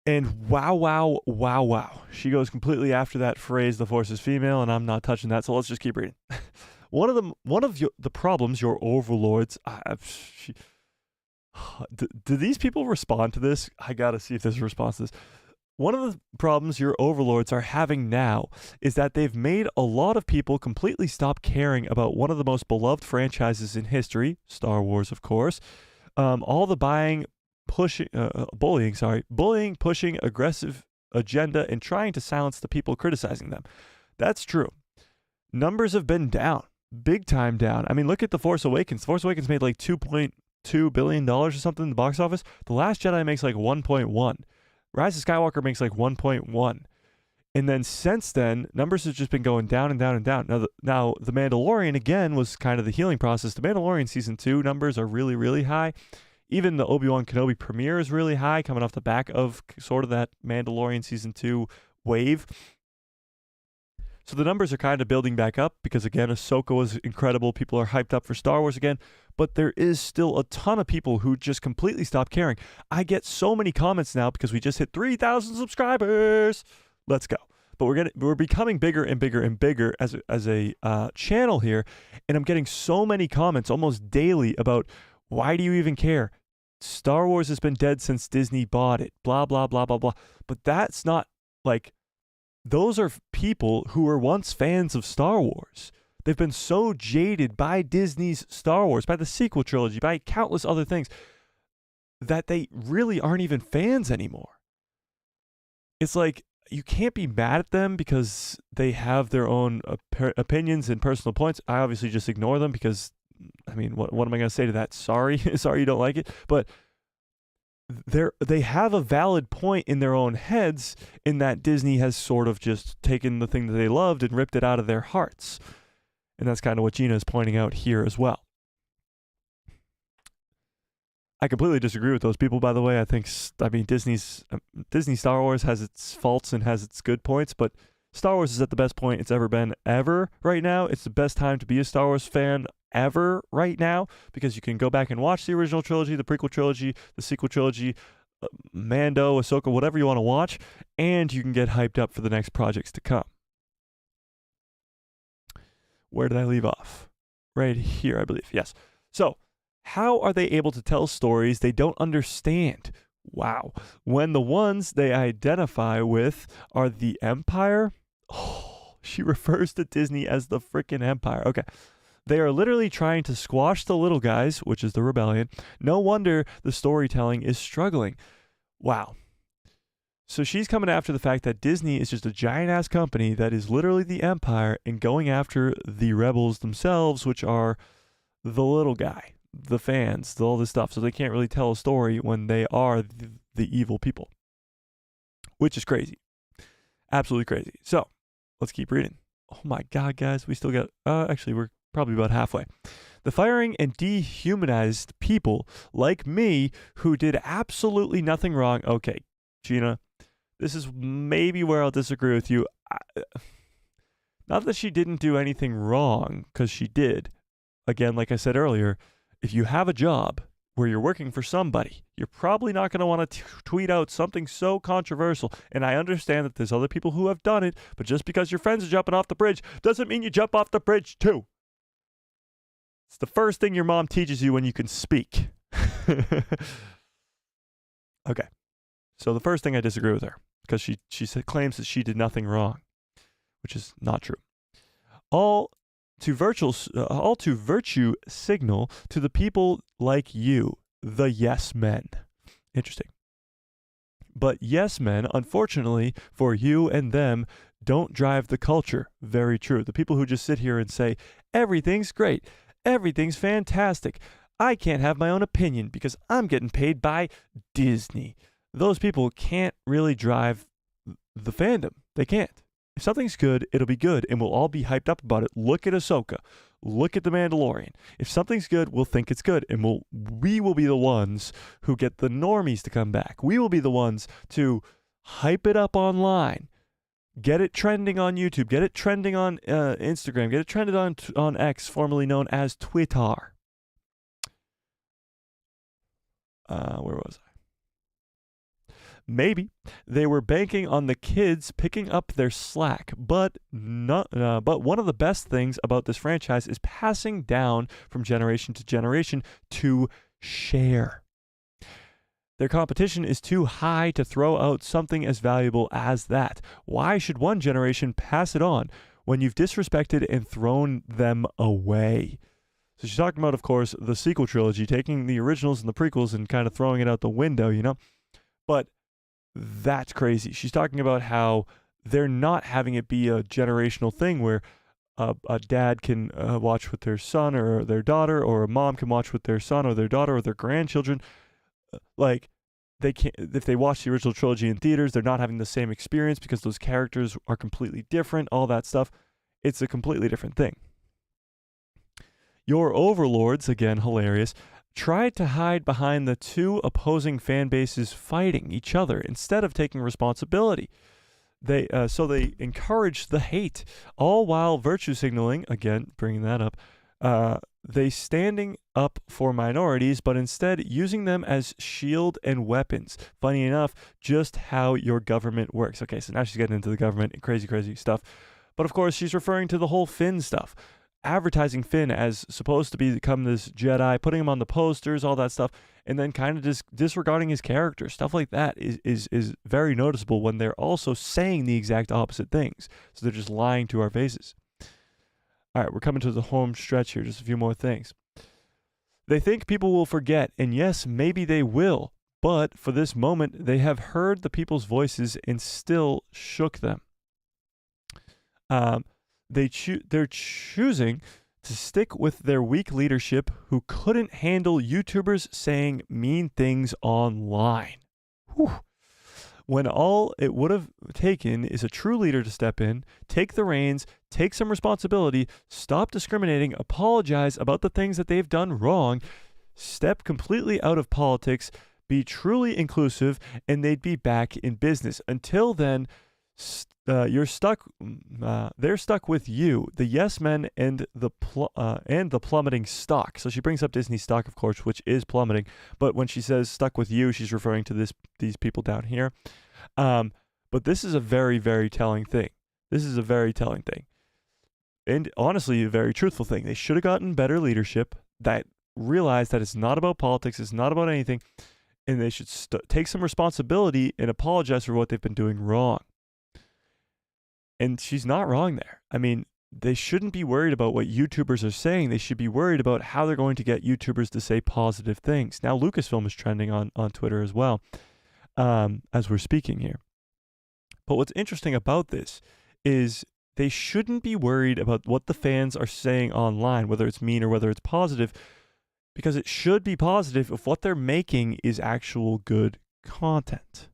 [SPEAKER 1] And wow, wow, wow, wow. She goes completely after that phrase, the Force is female, and I'm not touching that, so let's just keep reading. One of the problems your overlords... do these people respond to this? I gotta see if there's a response to this. One of the problems your overlords are having now is that they've made a lot of people completely stop caring about one of the most beloved franchises in history, Star Wars, of course. All the bullying, pushing aggressive agenda, and trying to silence the people criticizing them. That's true. Numbers have been down, big time down. I mean, look at The Force Awakens. The Force Awakens made like $2.2 billion or something in the box office. The Last Jedi makes like 1.1. Rise of Skywalker makes like 1.1. And then since then, numbers have just been going down and down and down. Now, The Mandalorian, again, was kind of the healing process. The Mandalorian Season 2 numbers are really, really high. Even the Obi-Wan Kenobi premiere is really high, coming off the back of sort of that Mandalorian Season 2 wave. So the numbers are kind of building back up because, again, Ahsoka was incredible. People are hyped up for Star Wars again. But there is still a ton of people who just completely stop caring. I get so many comments now because we just hit 3,000 subscribers. Let's go. But we're becoming bigger and bigger and bigger as a channel here. And I'm getting so many comments almost daily about, why do you even care? Star Wars has been dead since Disney bought it. Blah, blah, blah, blah, blah. But that's not like... Those are people who were once fans of Star Wars. They've been so jaded by Disney's Star Wars, by the sequel trilogy, by countless other things, that they really aren't even fans anymore. It's like, you can't be mad at them because they have their own opinions and personal points. I obviously just ignore them because, I mean, what am I going to say to that? Sorry, sorry you don't like it. But they have a valid point in their own heads in that Disney has sort of just taken the thing that they loved and ripped it out of their hearts. And that's kind of what Gina is pointing out here as well. I completely disagree with those people, by the way. I mean, Disney Star Wars has its faults and has its good points, but Star Wars is at the best point it's ever been ever right now. It's the best time to be a Star Wars fan ever right now because you can go back and watch the original trilogy, the prequel trilogy, the sequel trilogy, Mando, Ahsoka, whatever you want to watch, and you can get hyped up for the next projects to come. Where did I leave off? Right here, I believe. Yes. So, how are they able to tell stories they don't understand? Wow. When the ones they identify with are the Empire, oh, she refers to Disney as the freaking Empire. Okay. They are literally trying to squash the little guys, which is the rebellion. No wonder the storytelling is struggling. Wow. So she's coming after the fact that Disney is just a giant ass company that is literally the Empire and going after the rebels themselves, which are the little guy, the fans, all this stuff. So they can't really tell a story when they are the evil people, which is crazy. Absolutely crazy. So let's keep reading. Oh my God, guys. We still got, actually, we're probably about halfway. The firing and dehumanized people like me who did absolutely nothing wrong. Okay, Gina, this is maybe where I'll disagree with you. Not that she didn't do anything wrong, because she did. Again, like I said earlier, if you have a job where you're working for somebody, you're probably not going to want to tweet out something so controversial. And I understand that there's other people who have done it, but just because your friends are jumping off the bridge doesn't mean you jump off the bridge too. It's the first thing your mom teaches you when you can speak. Okay. So the first thing, I disagree with her because she claims that she did nothing wrong, which is not true. All to virtue signal to the people like you, the yes men. Interesting. But yes men, unfortunately for you and them, don't drive the culture. Very true. The people who just sit here and say, everything's great, everything's fantastic, I can't have my own opinion because I'm getting paid by Disney. Those people can't really drive the fandom. They can't. If something's good, it'll be good, and we'll all be hyped up about it. Look at Ahsoka. Look at The Mandalorian. If something's good, we'll think it's good, and we will be the ones who get the normies to come back. We will be the ones to hype it up online, get it trending on YouTube, get it trending on Instagram, get it trended on X, formerly known as Twitter. Where was I? Maybe they were banking on the kids picking up their slack, but one of the best things about this franchise is passing down from generation to generation to share. Their competition is too high to throw out something as valuable as that. Why should one generation pass it on when you've disrespected and thrown them away? So she's talking about, of course, the sequel trilogy, taking the originals and the prequels and kind of throwing it out the window, you know? But that's crazy. She's talking about how they're not having it be a generational thing where a dad can watch with their son or their daughter, or a mom can watch with their son or their daughter or their grandchildren. Like, they can't, if they watch the original trilogy in theaters, they're not having the same experience because those characters are completely different, all that stuff. It's a completely different thing. Your overlords, again, hilarious, tried to hide behind the two opposing fan bases fighting each other instead of taking responsibility. So they encouraged the hate, all while virtue signaling, again, bringing that up, they standing up for minorities, but instead using them as shield and weapons. Funny enough, just how your government works. Okay, so now she's getting into the government and crazy, crazy stuff. But of course, she's referring to the whole Finn stuff. Advertising Finn as supposed to become this Jedi, putting him on the posters, all that stuff, and then kind of just disregarding his character. Stuff like that is very noticeable when they're also saying the exact opposite things. So they're just lying to our faces. All right, we're coming to the home stretch here. Just a few more things. They think people will forget, and yes, maybe they will, but for this moment, they have heard the people's voices and still shook them. They're choosing to stick with their weak leadership who couldn't handle YouTubers saying mean things online. Whew. When all it would have taken is a true leader to step in, take the reins, take some responsibility, stop discriminating, apologize about the things that they've done wrong, step completely out of politics, be truly inclusive, and they'd be back in business. Until then, you're stuck. They're stuck with you, the yes men, and the plummeting stock. So she brings up Disney stock, of course, which is plummeting. But when she says stuck with you, she's referring to these people down here. But this is a very, very telling thing. This is a very telling thing, and honestly, a very truthful thing. They should have gotten better leadership that realized that it's not about politics. It's not about anything. and they should take some responsibility and apologize for what they've been doing wrong. And she's not wrong there. I mean, they shouldn't be worried about what YouTubers are saying. They should be worried about how they're going to get YouTubers to say positive things. Now, Lucasfilm is trending on Twitter as well, as we're speaking here. But what's interesting about this is they shouldn't be worried about what the fans are saying online, whether it's mean or whether it's positive, because it should be positive if what they're making is actual good content.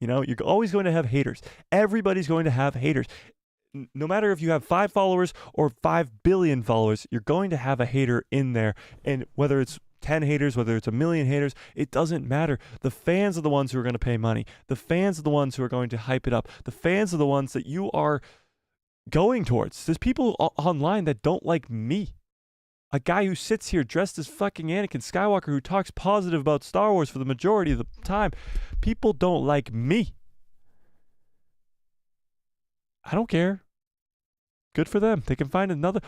[SPEAKER 1] You know, you're always going to have haters. Everybody's going to have haters. No matter if you have 5 followers or 5 billion followers, you're going to have a hater in there. And whether it's 10 haters, whether it's a million haters, it doesn't matter. The fans are the ones who are going to pay money. The fans are the ones who are going to hype it up. The fans are the ones that you are going towards. There's people online that don't like me. A guy who sits here dressed as fucking Anakin Skywalker who talks positive about Star Wars for the majority of the time. People don't like me. I don't care. Good for them. They can find another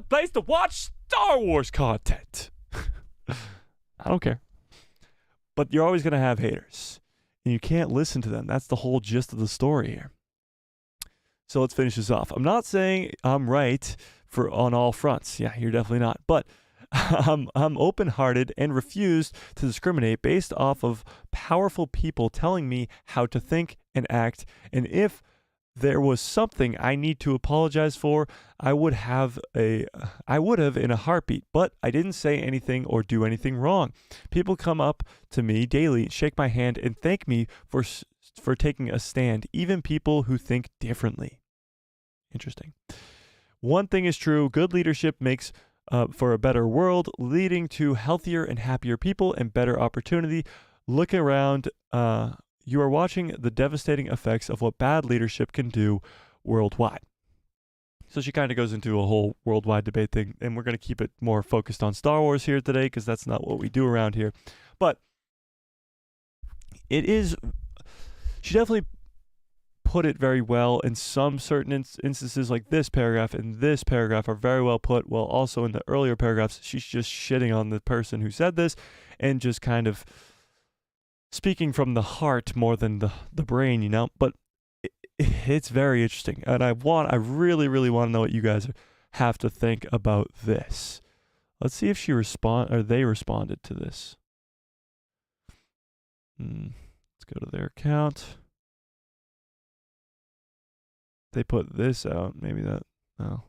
[SPEAKER 1] place to watch Star Wars content. I don't care. But you're always going to have haters. And you can't listen to them. That's the whole gist of the story here. So let's finish this off. I'm not saying I'm right on all fronts. Yeah, you're definitely not. But I'm open-hearted and refuse to discriminate based off of powerful people telling me how to think and act. And if there was something I need to apologize for, I would have in a heartbeat, but I didn't say anything or do anything wrong. People come up to me daily, shake my hand, and thank me for taking a stand, even people who think differently. Interesting. One thing is true, good leadership makes for a better world, leading to healthier and happier people and better opportunity. Look around. You are watching the devastating effects of what bad leadership can do worldwide. So she kind of goes into a whole worldwide debate thing, and we're going to keep it more focused on Star Wars here today because that's not what we do around here. But it is, she definitely put it very well in some certain instances, like this paragraph and this paragraph are very well put, while also in the earlier paragraphs, she's just shitting on the person who said this and just kind of speaking from the heart more than the brain, you know. But it's very interesting, and I really, really want to know what you guys have to think about this. Let's see if they responded to this. Let's go to their account. They put this out. Maybe that. No.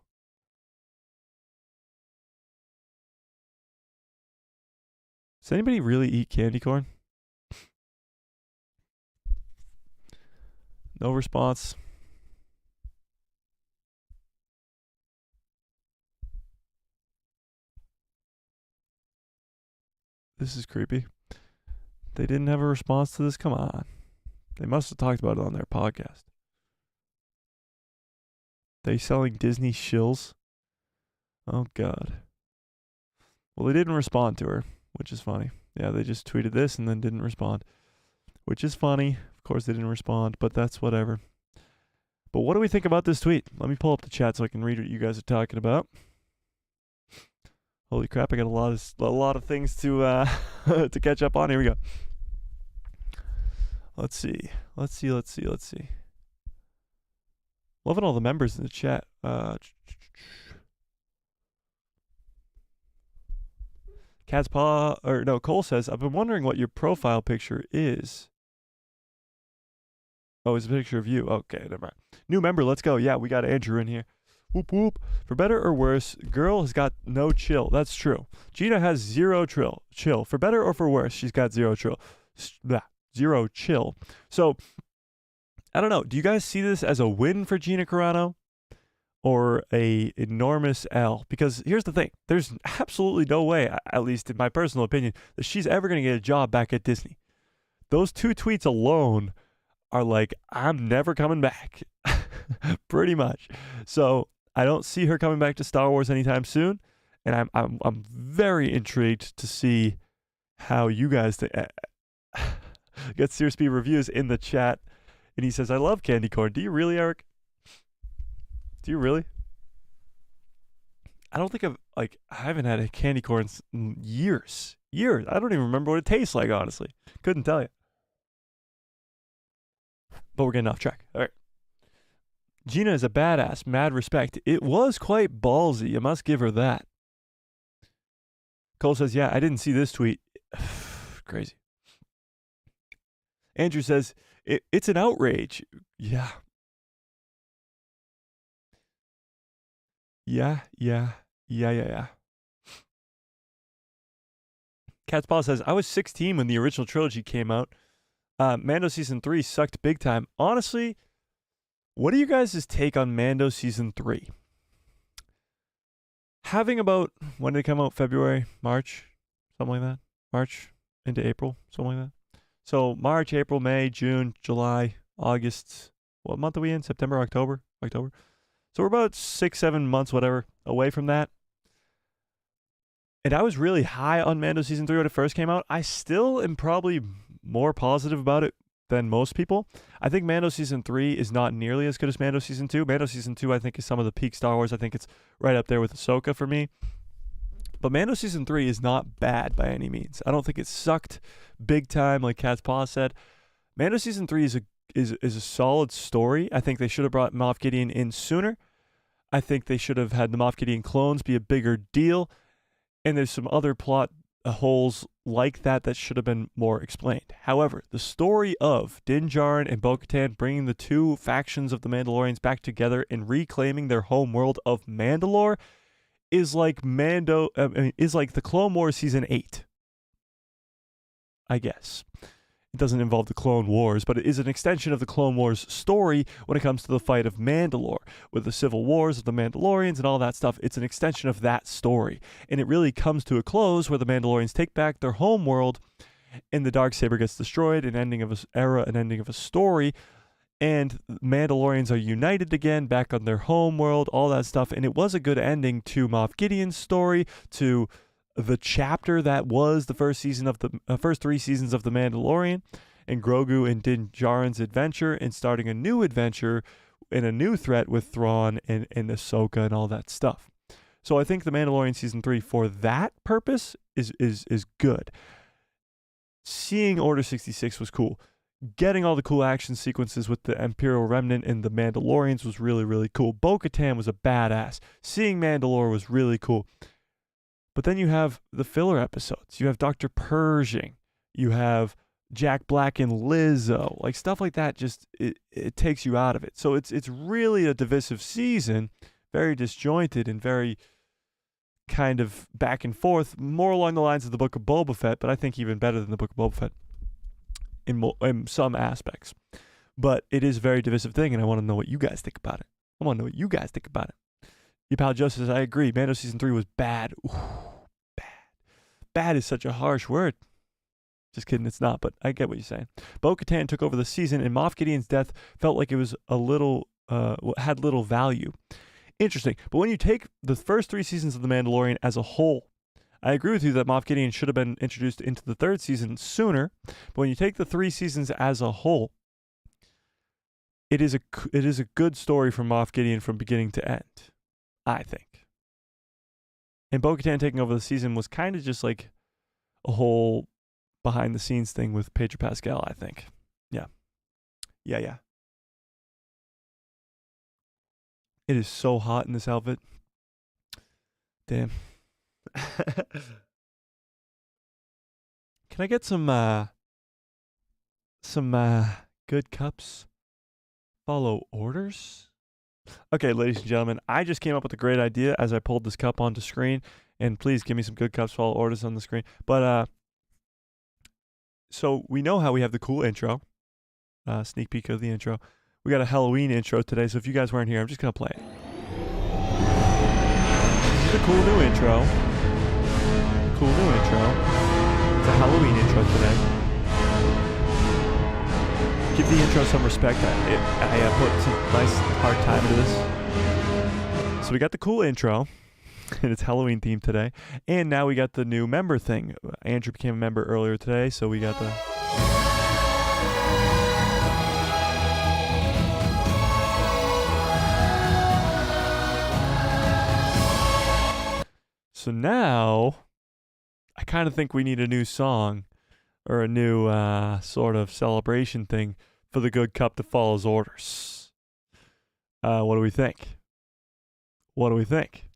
[SPEAKER 1] Does anybody really eat candy corn? No response. This is creepy. They didn't have a response to this? Come on. They must have talked about it on their podcast. They selling Disney shills? Oh, God. Well, they didn't respond to her, which is funny. Yeah, they just tweeted this and then didn't respond, which is funny. Of course, they didn't respond, but that's whatever. But what do we think about this tweet? Let me pull up the chat so I can read what you guys are talking about. Holy crap! I got a lot of things to to catch up on. Here we go. Let's see. Loving all the members in the chat. Cole says, I've been wondering what your profile picture is. Oh, it's a picture of you. Okay, never mind. New member, let's go. Yeah, we got Andrew in here. Whoop, whoop. For better or worse, girl has got no chill. That's true. Gina has zero chill. For better or for worse, she's got zero chill. Zero chill. So, I don't know. Do you guys see this as a win for Gina Carano or a enormous L? Because here's the thing. There's absolutely no way, at least in my personal opinion, that she's ever going to get a job back at Disney. Those 2 tweets alone are like, I'm never coming back. Pretty much. So I don't see her coming back to Star Wars anytime soon. And I'm very intrigued to see how you guys get Serious Speed Reviews in the chat. And he says, I love candy corn. Do you really, Eric? Do you really? I don't think like, I haven't had a candy corn in years. Years. I don't even remember what it tastes like, honestly. Couldn't tell you. But we're getting off track. All right. Gina is a badass. Mad respect. It was quite ballsy. You must give her that. Cole says, yeah, I didn't see this tweet. Crazy. Andrew says, it's an outrage. Yeah. Yeah. Cat's Paw says, I was 16 when the original trilogy came out. Mando Season 3 sucked big time. Honestly, what are you guys' take on Mando Season 3? Having about, when did it come out? February? March? Something like that? March into April? Something like that? So March, April, May, June, July, August. What month are we in? September, October? October. So we're about 6-7 months, whatever, away from that. And I was really high on Mando Season 3 when it first came out. I still am probably more positive about it than most people. I think Mando Season 3 is not nearly as good as Mando Season 2. Mando Season 2, I think, is some of the peak Star Wars. I think it's right up there with Ahsoka for me. But Mando Season 3 is not bad by any means. I don't think it sucked big time, like Cat's Paw said. Mando Season 3 is a solid story. I think they should have brought Moff Gideon in sooner. I think they should have had the Moff Gideon clones be a bigger deal. And there's some other plot holes like that should have been more explained. However, the story of Din Djarin and Bo-Katan bringing the two factions of the Mandalorians back together and reclaiming their home world of Mandalore is like the Clone Wars Season 8. I guess. It doesn't involve the Clone Wars, but it is an extension of the Clone Wars story when it comes to the fight of Mandalore, with the civil wars of the Mandalorians and all that stuff. It's an extension of that story. And it really comes to a close where the Mandalorians take back their home world and the Darksaber gets destroyed, an ending of an era, an ending of a story. And Mandalorians are united again, back on their home world, all that stuff. And it was a good ending to Moff Gideon's story, to the chapter that was the first season of the first 3 seasons of The Mandalorian, and Grogu and Din Djarin's adventure, and starting a new adventure and a new threat with Thrawn and Ahsoka and all that stuff. So I think The Mandalorian Season 3 for that purpose is good. Seeing Order 66 was cool. Getting all the cool action sequences with the Imperial Remnant and the Mandalorians was really, really cool. Bo-Katan was a badass. Seeing Mandalore was really cool. But then you have the filler episodes. You have Dr. Pershing. You have Jack Black and Lizzo. Like, stuff like that just, it takes you out of it. So it's really a divisive season, very disjointed and very kind of back and forth, more along the lines of the Book of Boba Fett, but I think even better than the Book of Boba Fett in some aspects. But it is a very divisive thing, and I want to know what you guys think about it. Your pal Joe says, I agree. Mando Season 3 was bad. Ooh, bad. Bad is such a harsh word. Just kidding, it's not, but I get what you're saying. Bo-Katan took over the season, and Moff Gideon's death felt like it was had little value. Interesting. But when you take the first 3 seasons of The Mandalorian as a whole, I agree with you that Moff Gideon should have been introduced into the 3rd season sooner. But when you take the 3 seasons as a whole, it is a good story from Moff Gideon from beginning to end, I think. And Bo-Katan taking over the season was kind of just like a whole behind-the-scenes thing with Pedro Pascal, I think. Yeah. It is so hot in this outfit. Damn. Can I get some good cups? Follow orders? Okay, ladies and gentlemen, I just came up with a great idea as I pulled this cup onto screen, and please give me some good cups, follow orders on the screen. But so we know how we have the cool intro, sneak peek of the intro. We got a Halloween intro today, so if you guys weren't here, I'm just gonna play it. This is the cool new intro. It's a Halloween intro today. Give the intro some respect. I put some nice hard time into this. So we got the cool intro, and it's Halloween themed today. And now we got the new member thing. Andrew became a member earlier today, so we got the... So now, I kind of think we need a new song or a new sort of celebration thing for the good cup that follows orders. What do we think? What do we think?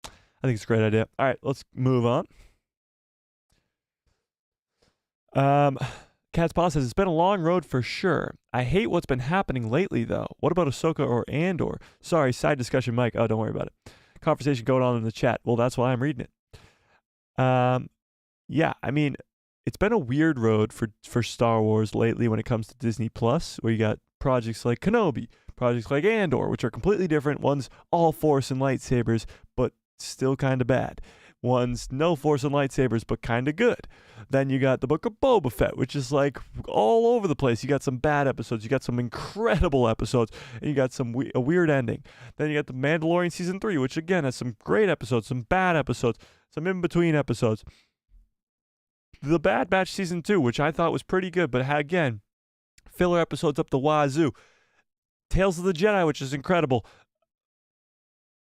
[SPEAKER 1] I think it's a great idea. All right, let's move on. Cat's Paw says, it's been a long road for sure. I hate what's been happening lately, though. What about Ahsoka or Andor? Sorry, side discussion, Mike. Oh, don't worry about it. Conversation going on in the chat. Well, that's why I'm reading it. Yeah, I mean, it's been a weird road for Star Wars lately when it comes to Disney Plus, where you got projects like Kenobi, projects like Andor, which are completely different. One's all Force and lightsabers, but still kind of bad. One's no Force and lightsabers, but kind of good. Then you got the Book of Boba Fett, which is like all over the place. You got some bad episodes, you got some incredible episodes, and you got a weird ending. Then you got the Mandalorian Season 3, which again has some great episodes, some bad episodes, some in-between episodes. The Bad Batch Season 2, which I thought was pretty good, but again, filler episodes up the wazoo. Tales of the Jedi, which is incredible.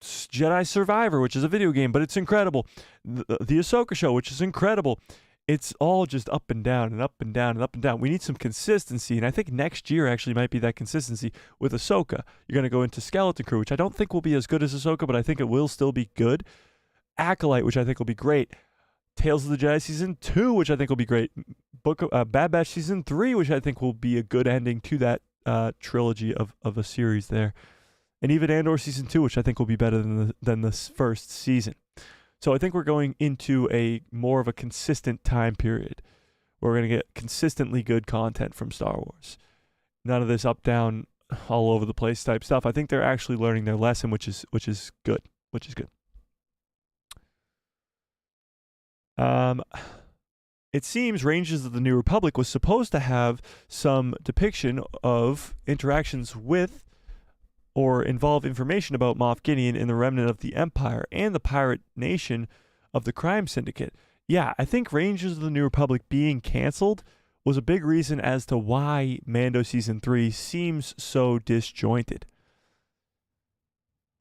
[SPEAKER 1] Jedi Survivor, which is a video game, but it's incredible. The Ahsoka show, which is incredible. It's all just up and down and up and down and up and down. We need some consistency, and I think next year actually might be that consistency with Ahsoka. You're going to go into Skeleton Crew, which I don't think will be as good as Ahsoka, but I think it will still be good. Acolyte, which I think will be great. Tales of the Jedi Season 2, which I think will be great. Bad Batch Season 3, which I think will be a good ending to that trilogy of a series there. And even Andor Season 2, which I think will be better than the first season. So I think we're going into a more of a consistent time period. We're going to get consistently good content from Star Wars. None of this up, down, all over the place type stuff. I think they're actually learning their lesson, which is good. Which is good. It seems Rangers of the New Republic was supposed to have some depiction of interactions with or involve information about Moff Gideon and the remnant of the Empire and the pirate nation of the crime syndicate. Yeah, I think Rangers of the New Republic being canceled was a big reason as to why Mando Season 3 seems so disjointed.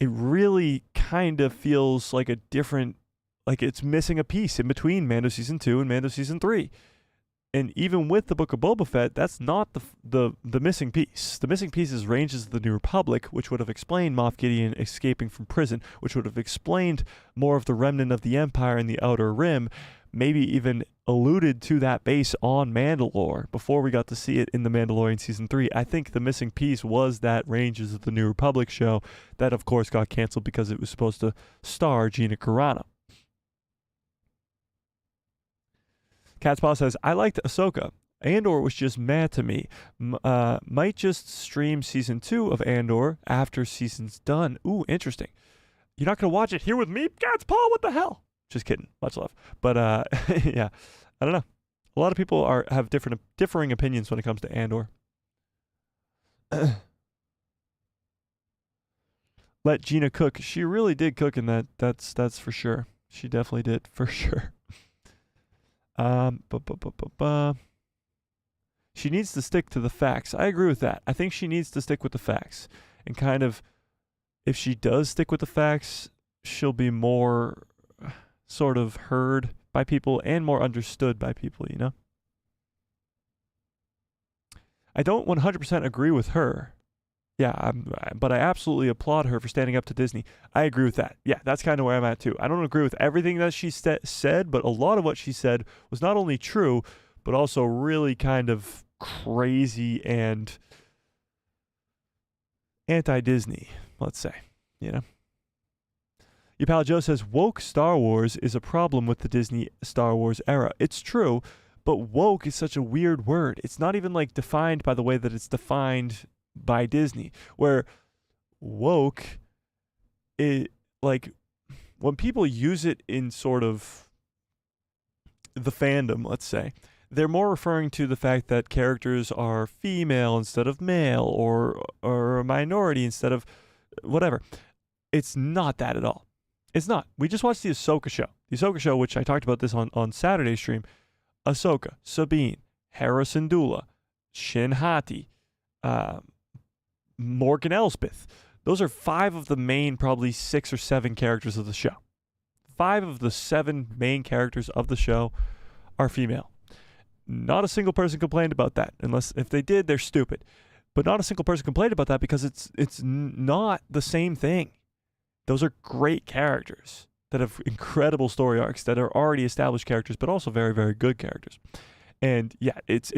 [SPEAKER 1] It really kind of feels like a different, like it's missing a piece in between Mando Season 2 and Mando Season 3. And even with the Book of Boba Fett, that's not the missing piece. The missing piece is Rangers of the New Republic, which would have explained Moff Gideon escaping from prison, which would have explained more of the remnant of the Empire in the Outer Rim, maybe even alluded to that base on Mandalore before we got to see it in The Mandalorian Season 3. I think the missing piece was that Rangers of the New Republic show that, of course, got canceled because it was supposed to star Gina Carano. Cat's Paw says, I liked Ahsoka. Andor was just mad to me. Might just stream Season 2 of Andor after season's done. Ooh, interesting. You're not going to watch it here with me? Cat's Paw, what the hell? Just kidding. Much love. But, yeah, I don't know. A lot of people have differing opinions when it comes to Andor. Let Gina cook. She really did cook in that. That's for sure. She definitely did, for sure. She needs to stick to the facts. I agree with that. I think she needs to stick with the facts. And kind of, if she does stick with the facts, she'll be more sort of heard by people and more understood by people, you know? I don't 100% agree with her. Yeah, but I absolutely applaud her for standing up to Disney. I agree with that. Yeah, that's kind of where I'm at too. I don't agree with everything that she said, but a lot of what she said was not only true, but also really kind of crazy and anti-Disney, let's say, you know? Your pal Joe says, woke Star Wars is a problem with the Disney Star Wars era. It's true, but woke is such a weird word. It's not even like defined by the way that it's defined by Disney, where woke, it like when people use it in sort of the fandom, let's say, they're more referring to the fact that characters are female instead of male or a minority instead of whatever. It's not that at all. It's not. We just watched the Ahsoka show. The Ahsoka show, which I talked about this on Saturday's stream. Ahsoka, Sabine, Hera Syndulla, Shin Hati, Morgan Elsbeth. Those are 5 of the main, probably 6 or 7 characters of the show. 5 of the 7 main characters of the show are female. Not a single person complained about that. Unless, if they did, they're stupid. But not a single person complained about that because it's not the same thing. Those are great characters that have incredible story arcs, that are already established characters, but also very, very good characters. And yeah, it's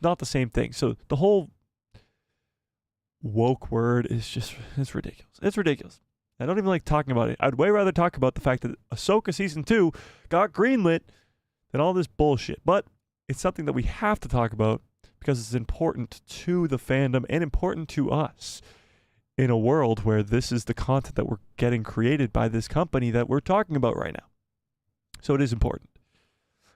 [SPEAKER 1] not the same thing. So the whole woke word is it's ridiculous. It's ridiculous. I don't even like talking about it. I'd way rather talk about the fact that Ahsoka season 2 got greenlit than all this bullshit. But it's something that we have to talk about because it's important to the fandom and important to us in a world where this is the content that we're getting created by this company that we're talking about right now. So it is important.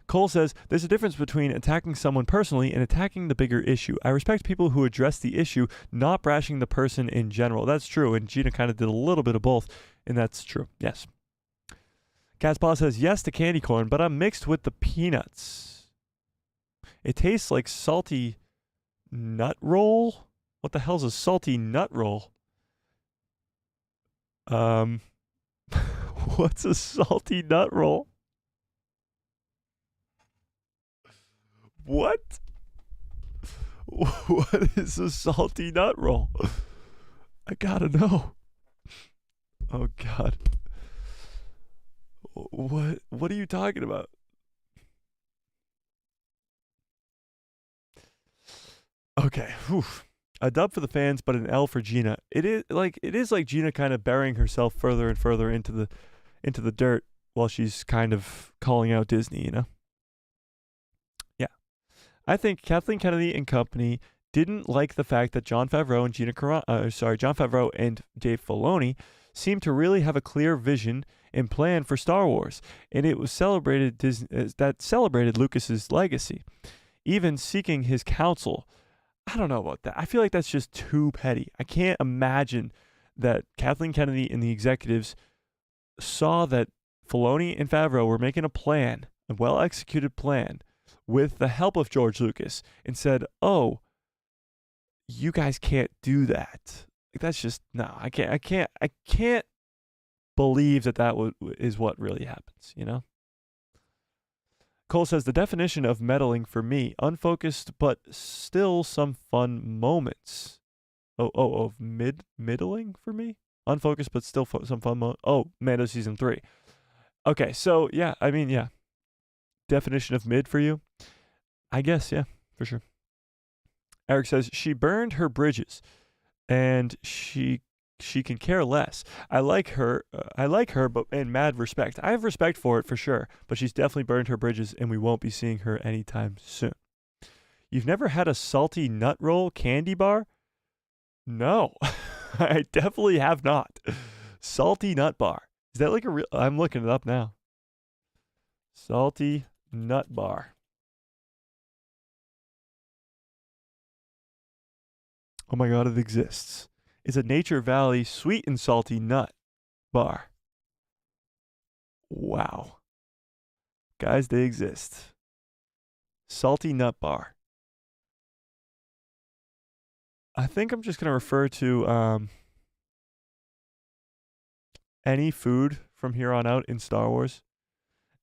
[SPEAKER 1] Cole says, there's a difference between attacking someone personally and attacking the bigger issue. I respect people who address the issue, not brashing the person in general. That's true, and Gina kind of did a little bit of both, and that's true, yes. Cat's Paw says, yes to candy corn, but I'm mixed with the peanuts. It tastes like salty nut roll? What the hell's a salty nut roll? What's a salty nut roll? What? What is a salty nut roll? I gotta know. Oh God. What are you talking about? Okay. Whew. A dub for the fans, but an L for Gina. It is like Gina kind of burying herself further and further into the dirt while she's kind of calling out Disney, you know? Yeah. I think Kathleen Kennedy and company didn't like the fact that Jon Favreau and Dave Filoni seemed to really have a clear vision and plan for Star Wars, and it was celebrated Lucas's legacy, even seeking his counsel. I don't know about that. I feel like that's just too petty. I can't imagine that Kathleen Kennedy and the executives saw that Filoni and Favreau were making a plan, a well-executed plan, with the help of George Lucas, and said, "Oh, you guys can't do that." Like, that's just no. I can't believe that is what really happens. You know. Cole says, the definition of meddling for me, unfocused but still some fun moments. Of middling for me? Unfocused but still some fun moments. Oh, Mando season 3. Okay, so yeah, I mean, yeah. Definition of mid for you? I guess, yeah, for sure. Eric says, she burned her bridges and she can care less. I like her, but in mad respect. I have respect for it for sure, but she's definitely burned her bridges, and we won't be seeing her anytime soon. You've never had a salty nut roll candy bar? No, I definitely have not. Salty nut bar. Is that like a real? I'm looking it up now. Salty nut bar. Oh my God, it exists. It's a Nature Valley sweet and salty nut bar. Wow. Guys, they exist. Salty nut bar. I think I'm just going to refer to any food from here on out in Star Wars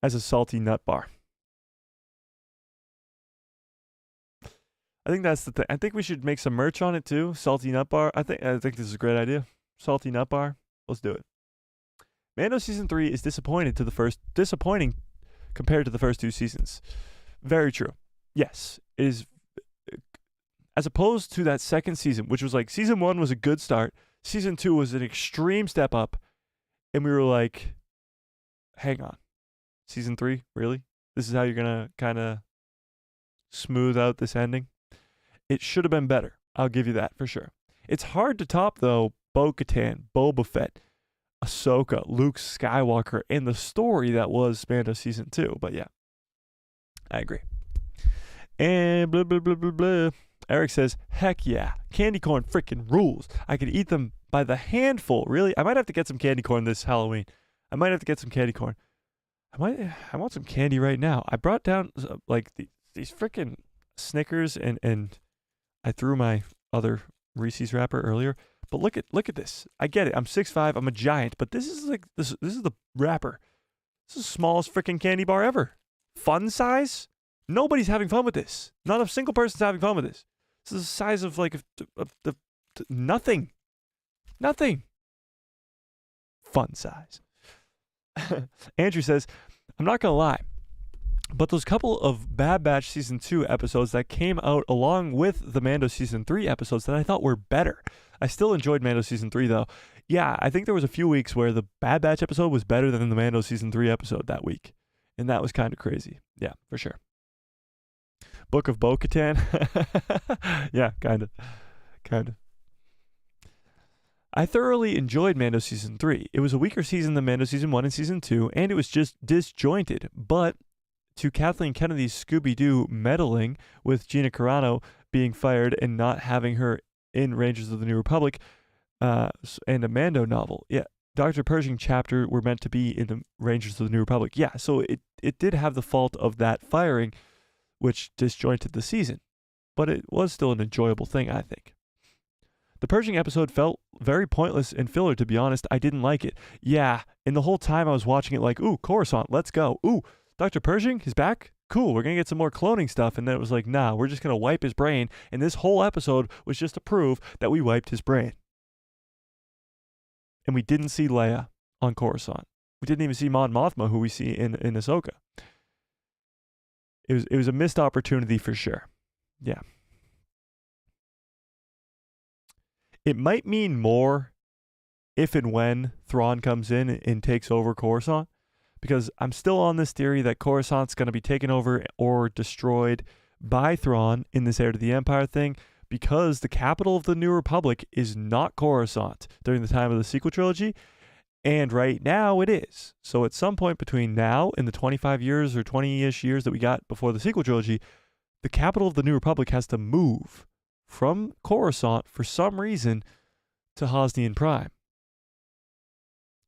[SPEAKER 1] as a salty nut bar. I think that's the thing. I think we should make some merch on it too. Salty nut bar. I think this is a great idea. Salty nut bar. Let's do it. Mando season 3 is disappointing compared to the first 2 seasons. Very true. Yes, it is. As opposed to that second season, which was like season 1 was a good start. Season 2 was an extreme step up, and we were like, "Hang on, season 3, really? This is how you're gonna kind of smooth out this ending?" It should have been better. I'll give you that for sure. It's hard to top, though, Bo-Katan, Boba Fett, Ahsoka, Luke Skywalker, and the story that was Mando Season 2. But yeah, I agree. And blah, blah, blah, blah, blah. Eric says, heck yeah, candy corn freaking rules. I could eat them by the handful. Really? I might have to get some candy corn this Halloween. I might have to get some candy corn. I want some candy right now. I brought down like these freaking Snickers and I threw my other Reese's wrapper earlier, But look at this. I get it. I'm 6'5". I'm a giant, but this is the wrapper. This is the smallest freaking candy bar ever. Fun size? Nobody's having fun with this. Not a single person's having fun with this. This is the size of like nothing. Nothing. Fun size. Andrew says, I'm not going to lie, but those couple of Bad Batch Season 2 episodes that came out along with the Mando Season 3 episodes that I thought were better. I still enjoyed Mando Season 3, though. Yeah, I think there was a few weeks where the Bad Batch episode was better than the Mando Season 3 episode that week. And that was kind of crazy. Yeah, for sure. Book of Bo-Katan? Yeah, kind of. Kind of. I thoroughly enjoyed Mando Season 3. It was a weaker season than Mando Season 1 and Season 2, and it was just disjointed. But to Kathleen Kennedy's Scooby-Doo meddling with Gina Carano being fired and not having her in Rangers of the New Republic and a Mando novel. Yeah, Dr. Pershing chapter were meant to be in the Rangers of the New Republic. Yeah, so it did have the fault of that firing, which disjointed the season. But it was still an enjoyable thing, I think. The Pershing episode felt very pointless and filler, to be honest. I didn't like it. Yeah, and the whole time I was watching it like, ooh, Coruscant, let's go. Ooh, Dr. Pershing, he's back? Cool, we're going to get some more cloning stuff. And then it was like, nah, we're just going to wipe his brain. And this whole episode was just to prove that we wiped his brain. And we didn't see Leia on Coruscant. We didn't even see Mon Mothma, who we see in Ahsoka. It was a missed opportunity for sure. Yeah. It might mean more if and when Thrawn comes in and takes over Coruscant, because I'm still on this theory that Coruscant's going to be taken over or destroyed by Thrawn in this Heir to the Empire thing, because the capital of the New Republic is not Coruscant during the time of the sequel trilogy, and right now it is. So at some point between now and the 25 years or 20-ish years that we got before the sequel trilogy, the capital of the New Republic has to move from Coruscant for some reason to Hosnian Prime.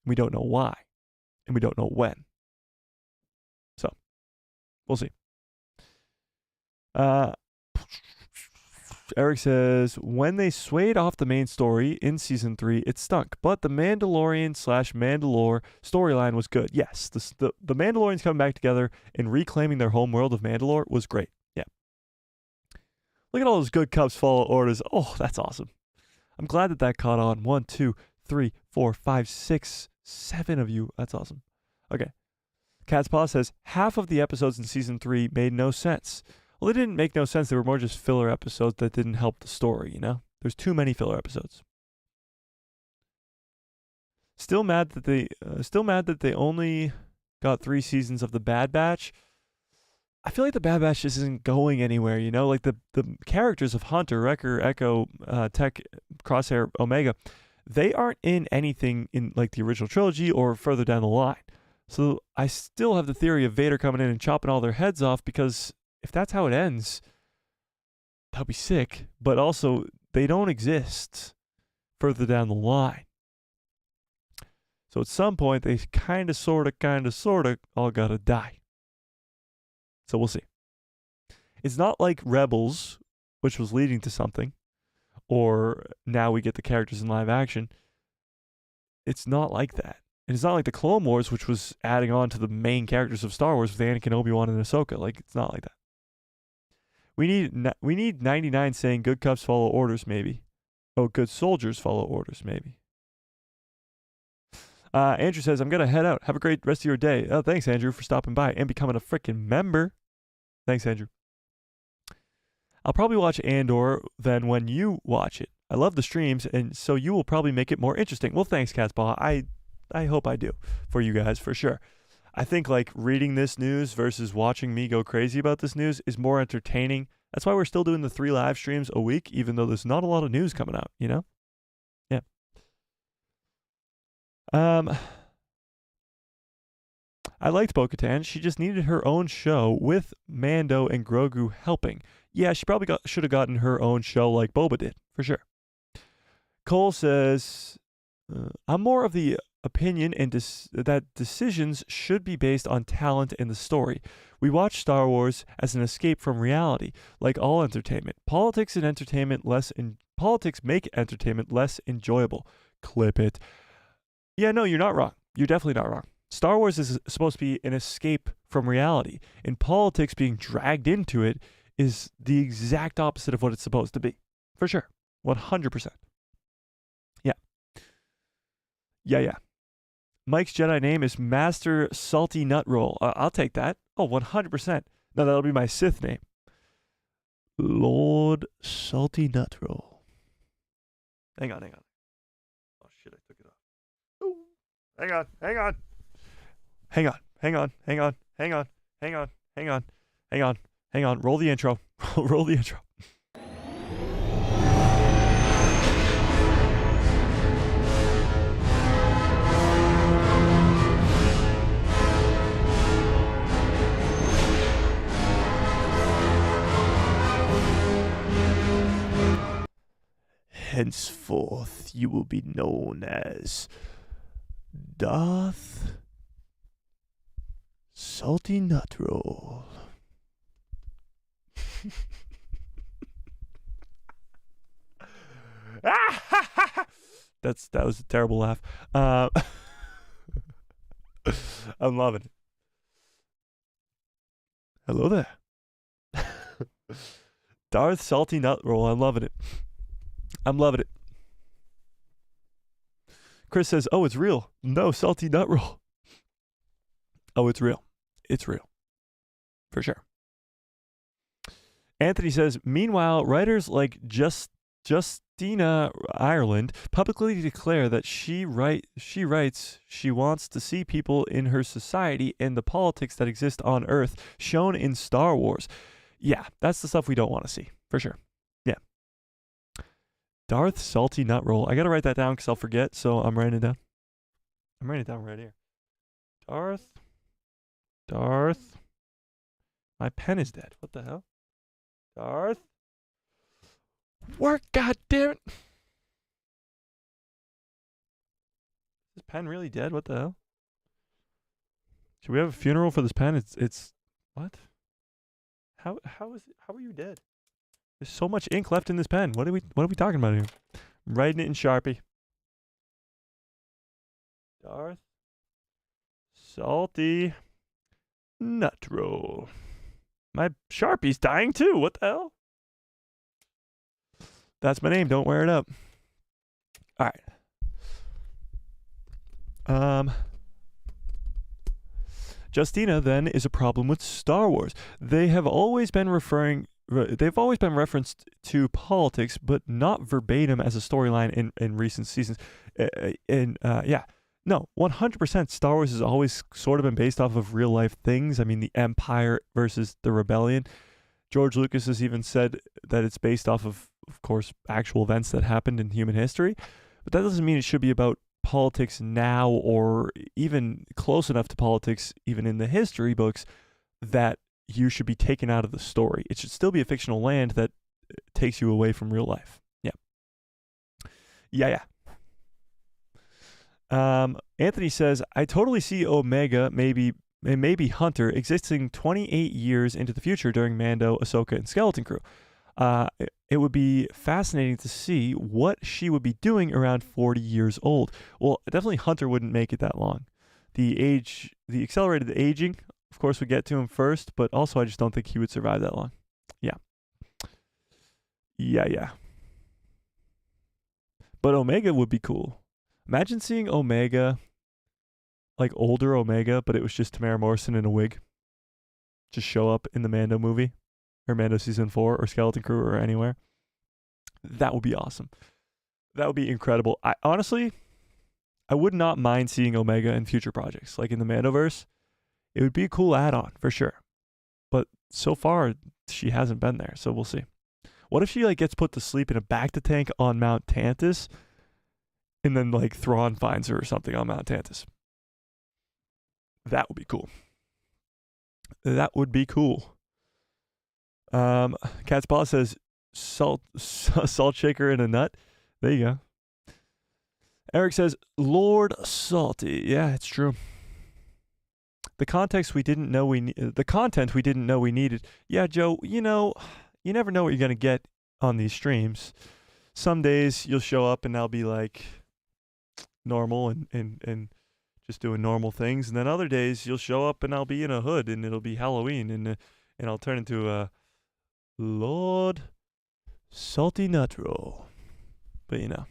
[SPEAKER 1] We don't know why, and we don't know when. So, we'll see. Eric says, when they swayed off the main story in Season 3, it stunk, but the Mandalorian/Mandalore storyline was good. Yes, the Mandalorians coming back together and reclaiming their home world of Mandalore was great. Yeah. Look at all those good Cubs follow orders. Oh, that's awesome. I'm glad that caught on. 1, 2, 3, 4, 5, 6, 7 of you. That's awesome. Okay. Cat's Paw says, half of the episodes in Season 3 made no sense. Well, they didn't make no sense. They were more just filler episodes that didn't help the story, you know? There's too many filler episodes. Still mad that they only got 3 seasons of the Bad Batch. I feel like the Bad Batch just isn't going anywhere, you know? Like the characters of Hunter, Wrecker, Echo, Tech, Crosshair, Omega, they aren't in anything in like the original trilogy or further down the line. So I still have the theory of Vader coming in and chopping all their heads off, because if that's how it ends, that'll be sick. But also, they don't exist further down the line. So at some point, they kind of, sort of all gotta die. So we'll see. It's not like Rebels, which was leading to something, or now we get the characters in live action. It's not like that. And it's not like the Clone Wars, which was adding on to the main characters of Star Wars with Anakin, Obi-Wan, and Ahsoka. Like, it's not like that. We need 99 saying good cops follow orders, maybe. Oh, good soldiers follow orders, maybe. Andrew says, I'm going to head out. Have a great rest of your day. Oh, thanks, Andrew, for stopping by and becoming a freaking member. Thanks, Andrew. I'll probably watch Andor then when you watch it. I love the streams, and so you will probably make it more interesting. Well, thanks, Catspaw. I hope I do for you guys, for sure. I think like reading this news versus watching me go crazy about this news is more entertaining. That's why we're still doing the 3 live streams a week, even though there's not a lot of news coming out, you know? Yeah. I liked Bo-Katan. She just needed her own show with Mando and Grogu helping. Yeah, she probably should have gotten her own show like Boba did, for sure. Cole says, I'm more of the opinion and that decisions should be based on talent and the story. We watch Star Wars as an escape from reality, like all entertainment. Politics make entertainment less enjoyable. Clip it. Yeah, no, you're not wrong. You're definitely not wrong. Star Wars is supposed to be an escape from reality, and politics being dragged into it is the exact opposite of what it's supposed to be. For sure. 100%. Yeah. Yeah. Mike's Jedi name is Master Salty Nut Roll. I'll take that. Oh, 100%. No, that'll be my Sith name. Lord Salty Nut Roll. Hang on. Oh, shit, I took it off. Ooh. Hang on. Roll the intro. Roll the intro. Henceforth, you will be known as Darth Salty Nut Roll. That was a terrible laugh. I'm loving it. Hello there. Darth Salty Nut Roll. I'm loving it. Chris says, oh, it's real. No, Salty Nut Roll. Oh, it's real. It's real. For sure. Anthony says, meanwhile, writers like Justina Ireland publicly declare that she writes she wants to see people in her society and the politics that exist on Earth shown in Star Wars. Yeah, that's the stuff we don't want to see. For sure. Yeah. Darth Salty Nut Roll. I got to write that down because I'll forget, so I'm writing it down. I'm writing it down right here. Darth. My pen is dead. What the hell? Darth. Work, goddammit. Is this pen really dead? What the hell? Should we have a funeral for this pen? It's what? How are you dead? There's so much ink left in this pen. What are we talking about here? I'm writing it in Sharpie. Darth Salty Nut Roll. My Sharpie's dying too. What the hell? That's my name. Don't wear it up. All right. Justina then is a problem with Star Wars. They've always been referenced to politics, but not verbatim as a storyline in recent seasons. No, 100% Star Wars has always sort of been based off of real life things. I mean, the Empire versus the Rebellion. George Lucas has even said that it's based off of course, actual events that happened in human history. But that doesn't mean it should be about politics now or even close enough to politics, even in the history books, that you should be taken out of the story. It should still be a fictional land that takes you away from real life. Yeah. Anthony says, I totally see Omega, maybe Hunter, existing 28 years into the future during Mando, Ahsoka, and Skeleton Crew. It would be fascinating to see what she would be doing around 40 years old. Well, definitely Hunter wouldn't make it that long. The accelerated aging, of course, would get to him first, but also I just don't think he would survive that long. Yeah. But Omega would be cool. Imagine seeing Omega, like older Omega, but it was just Tamara Morrison in a wig. Just show up in the Mando movie, or Mando Season 4, or Skeleton Crew, or anywhere. That would be awesome. That would be incredible. I would not mind seeing Omega in future projects, like in the Mandoverse. It would be a cool add-on, for sure. But so far, she hasn't been there, so we'll see. What if she gets put to sleep in a bacta tank on Mount Tantus, and then Thrawn finds her or something on Mount Tantus? That would be cool. That would be cool. Cat's Paw says salt shaker in a nut. There you go. Eric says, Lord Salty. Yeah, it's true. The content we didn't know we needed. Yeah, Joe, you never know what you're going to get on these streams. Some days you'll show up and I'll be like normal and just doing normal things. And then other days you'll show up and I'll be in a hood and it'll be Halloween and I'll turn into a Lord Salty Nut Roll. But well,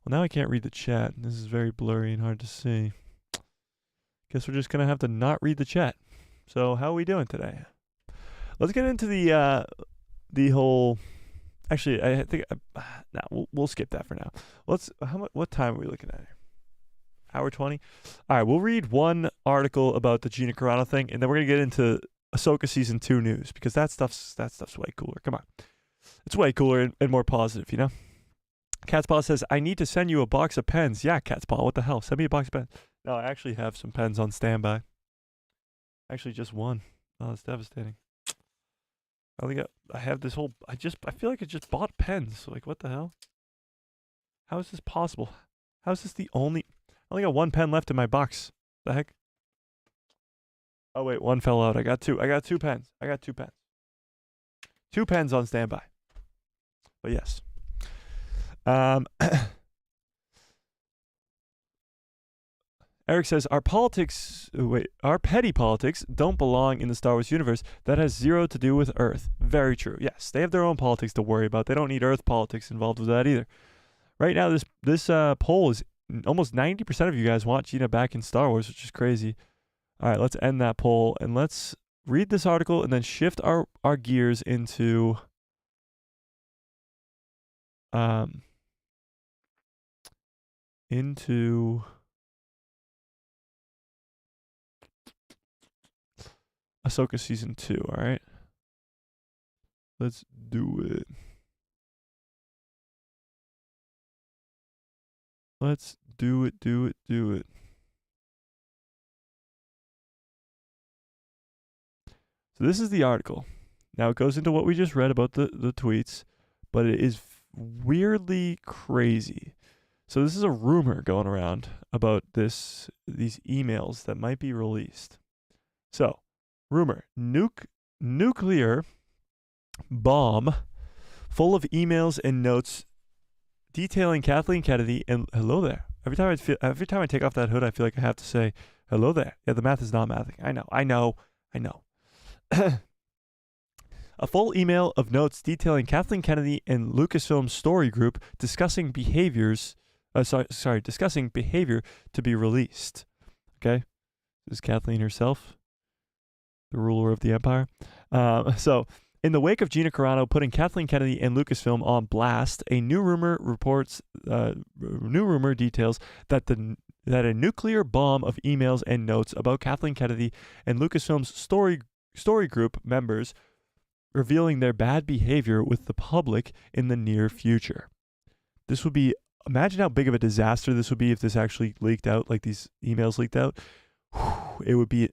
[SPEAKER 1] now I can't read the chat. This is very blurry and hard to see. Guess we're just going to have to not read the chat. So how are we doing today? Let's get into the whole... Actually, I think... we'll skip that for now. What time are we looking at here? Hour 20? All right, we'll read one article about the Gina Carano thing, and then we're going to get into Ahsoka Season 2 news, because that stuff's way cooler. Come on. It's way cooler and more positive, Catspaw says, I need to send you a box of pens. Yeah, Catspaw, what the hell? Send me a box of pens. No, I actually have some pens on standby. Actually, just one. Oh, that's devastating. I have this whole... I feel like I just bought pens. Like, what the hell? How is this possible? How is this the only... I only got one pen left in my box. The heck? Oh, wait, one fell out. I got two pens. Two pens on standby. But yes. Eric says, our petty politics don't belong in the Star Wars universe. That has zero to do with Earth. Very true. Yes, they have their own politics to worry about. They don't need Earth politics involved with that either. Right now, this poll is almost 90% of you guys want Gina back in Star Wars, which is crazy. All right, let's end that poll, and let's read this article and then shift our gears into... Ahsoka Season 2, all right? Let's do it. Let's do it. So this is the article. Now it goes into what we just read about the tweets, but it is weirdly crazy. So this is a rumor going around about these emails that might be released. So, rumor, nuclear bomb full of emails and notes detailing Kathleen Kennedy and hello there. Every time I take off that hood, I feel like I have to say hello there. Yeah, the math is not mathing. I know. A full email of notes detailing Kathleen Kennedy and Lucasfilm's story group discussing behavior to be released. Okay, this is Kathleen herself, the ruler of the empire. So, in the wake of Gina Carano putting Kathleen Kennedy and Lucasfilm on blast, a new rumor details that a nuclear bomb of emails and notes about Kathleen Kennedy and Lucasfilm's story group members revealing their bad behavior with the public in the near future. This would be, imagine how big of a disaster this would be if this actually leaked out, like these emails leaked out. It would be,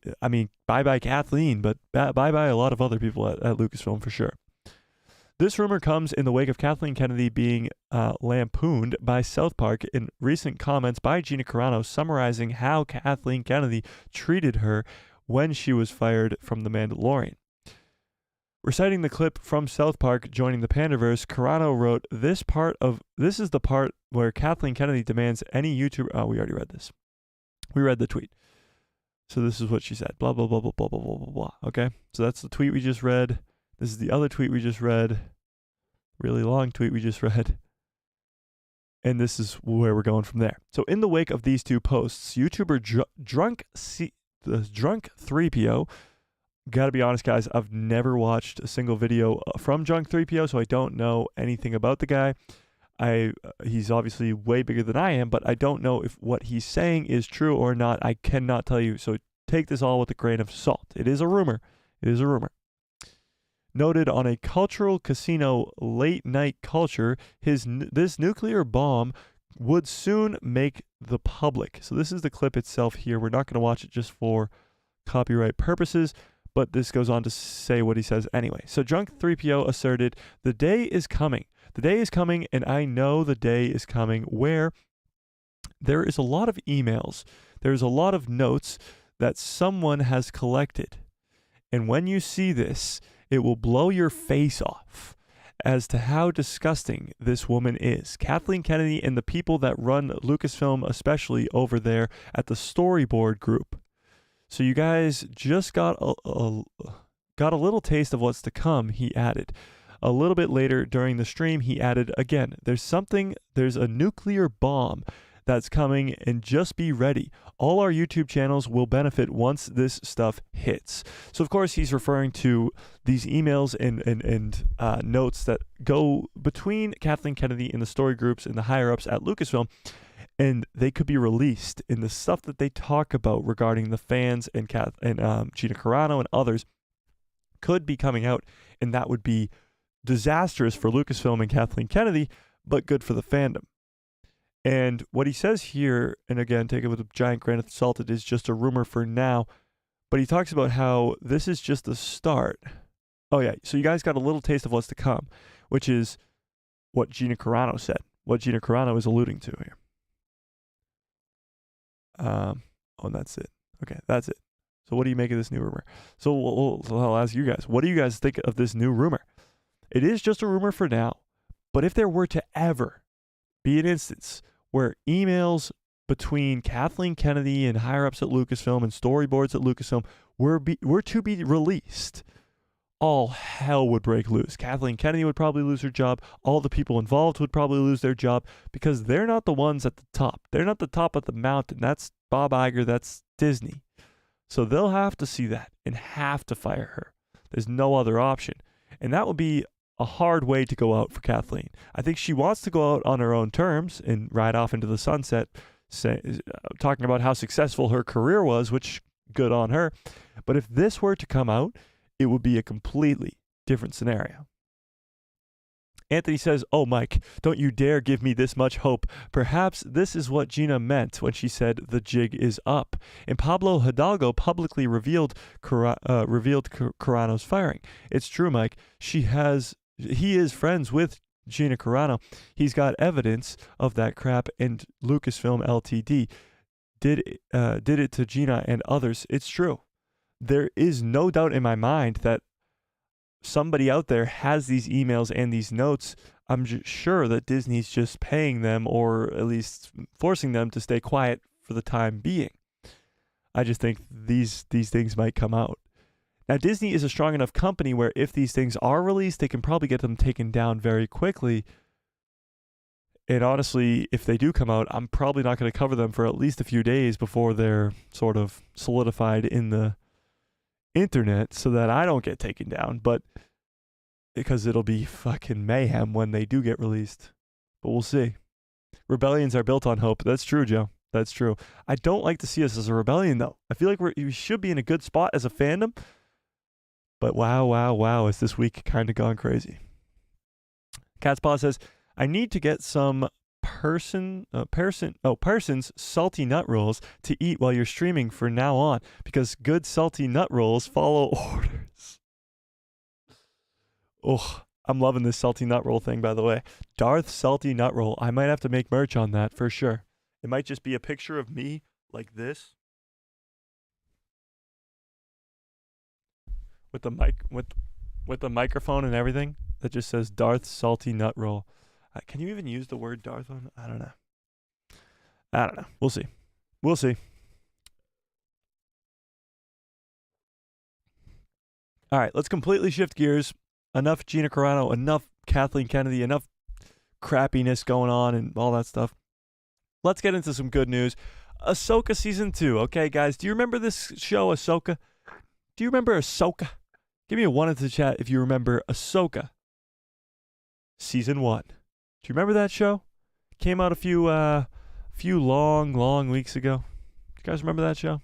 [SPEAKER 1] bye-bye Kathleen, but bye-bye a lot of other people at Lucasfilm for sure. This rumor comes in the wake of Kathleen Kennedy being lampooned by South Park in recent comments by Gina Carano summarizing how Kathleen Kennedy treated her when she was fired from The Mandalorian. Reciting the clip from South Park joining the Pandaverse, Carano wrote, this is the part where Kathleen Kennedy demands any YouTuber... Oh, we already read this. We read the tweet. So this is what she said. Blah, blah, blah, blah, blah, blah, blah, blah, blah. Okay? So that's the tweet we just read. This is the other tweet we just read. Really long tweet we just read. And this is where we're going from there. So in the wake of these two posts, YouTuber Drunk 3PO... Gotta be honest, guys, I've never watched a single video from Drunk 3PO, so I don't know anything about the guy. He's obviously way bigger than I am, but I don't know if what he's saying is true or not. I cannot tell you, so take this all with a grain of salt. It is a rumor. Noted on a cultural casino late night culture, this nuclear bomb would soon make the public. So this is the clip itself here. We're not going to watch it just for copyright purposes, but this goes on to say what he says anyway. So Drunk 3PO asserted, the day is coming. The day is coming, and I know the day is coming where there is a lot of emails. There's a lot of notes that someone has collected. And when you see this, it will blow your face off as to how disgusting this woman is. Kathleen Kennedy and the people that run Lucasfilm, especially over there at the storyboard group. So you guys just got a little taste of what's to come, he added. A little bit later during the stream, he added, again, there's a nuclear bomb that's coming, and just be ready. All our YouTube channels will benefit once this stuff hits. So, of course, he's referring to these emails and notes that go between Kathleen Kennedy and the story groups and the higher-ups at Lucasfilm, and they could be released. And the stuff that they talk about regarding the fans and Gina Carano and others could be coming out, and that would be disastrous for Lucasfilm and Kathleen Kennedy, but good for the fandom. And what he says here, and again, take it with a giant grain of salt, it is just a rumor for now, but he talks about how this is just the start. Oh yeah, so you guys got a little taste of what's to come, which is what Gina Carano said, what Gina Carano is alluding to here. Oh, that's it. Okay, that's it. So what do you make of this new rumor? So I'll ask you guys, what do you guys think of this new rumor? It is just a rumor for now, but if there were to ever be an instance where emails between Kathleen Kennedy and higher-ups at Lucasfilm and storyboards at Lucasfilm were to be released, all hell would break loose. Kathleen Kennedy would probably lose her job. All the people involved would probably lose their job because they're not the ones at the top. They're not the top of the mountain. That's Bob Iger. That's Disney. So they'll have to see that and have to fire her. There's no other option. And that would be a hard way to go out for Kathleen. I think she wants to go out on her own terms and ride off into the sunset, talking about how successful her career was, which good on her. But if this were to come out, it would be a completely different scenario. Anthony says, "Oh, Mike, don't you dare give me this much hope. Perhaps this is what Gina meant when she said the jig is up." And Pablo Hidalgo publicly revealed Carano's firing. It's true, Mike. He is friends with Gina Carano. He's got evidence of that crap, and Lucasfilm Ltd. did it to Gina and others. It's true. There is no doubt in my mind that somebody out there has these emails and these notes. I'm sure that Disney's just paying them, or at least forcing them to stay quiet for the time being. I just think these things might come out. Now, Disney is a strong enough company where if these things are released, they can probably get them taken down very quickly. And honestly, if they do come out, I'm probably not going to cover them for at least a few days before they're sort of solidified in the internet so that I don't get taken down, but because it'll be fucking mayhem when they do get released. But we'll see. Rebellions are built on hope. That's true, Joe. That's true. I don't like to see us as a rebellion, though. I feel like we should be in a good spot as a fandom. But wow, has this week kind of gone crazy. Cat's Paw says, I need to get some Parsons salty nut rolls to eat while you're streaming from now on, because good salty nut rolls follow orders. Oh, I'm loving this salty nut roll thing, by the way. Darth salty nut roll. I might have to make merch on that for sure. It might just be a picture of me like this with the mic with the microphone and everything that just says Darth salty nut roll. Can you even use the word Darth on? I don't know. We'll see. All right, let's completely shift gears. Enough Gina Carano, enough Kathleen Kennedy, enough crappiness going on and all that stuff. Let's get into some good news. Ahsoka Season 2. Okay, guys, do you remember this show, Ahsoka? Do you remember Ahsoka? Give me a 1 in the chat if you remember Ahsoka Season 1. Do you remember that show? Came out a few long weeks ago. Do you guys remember that show?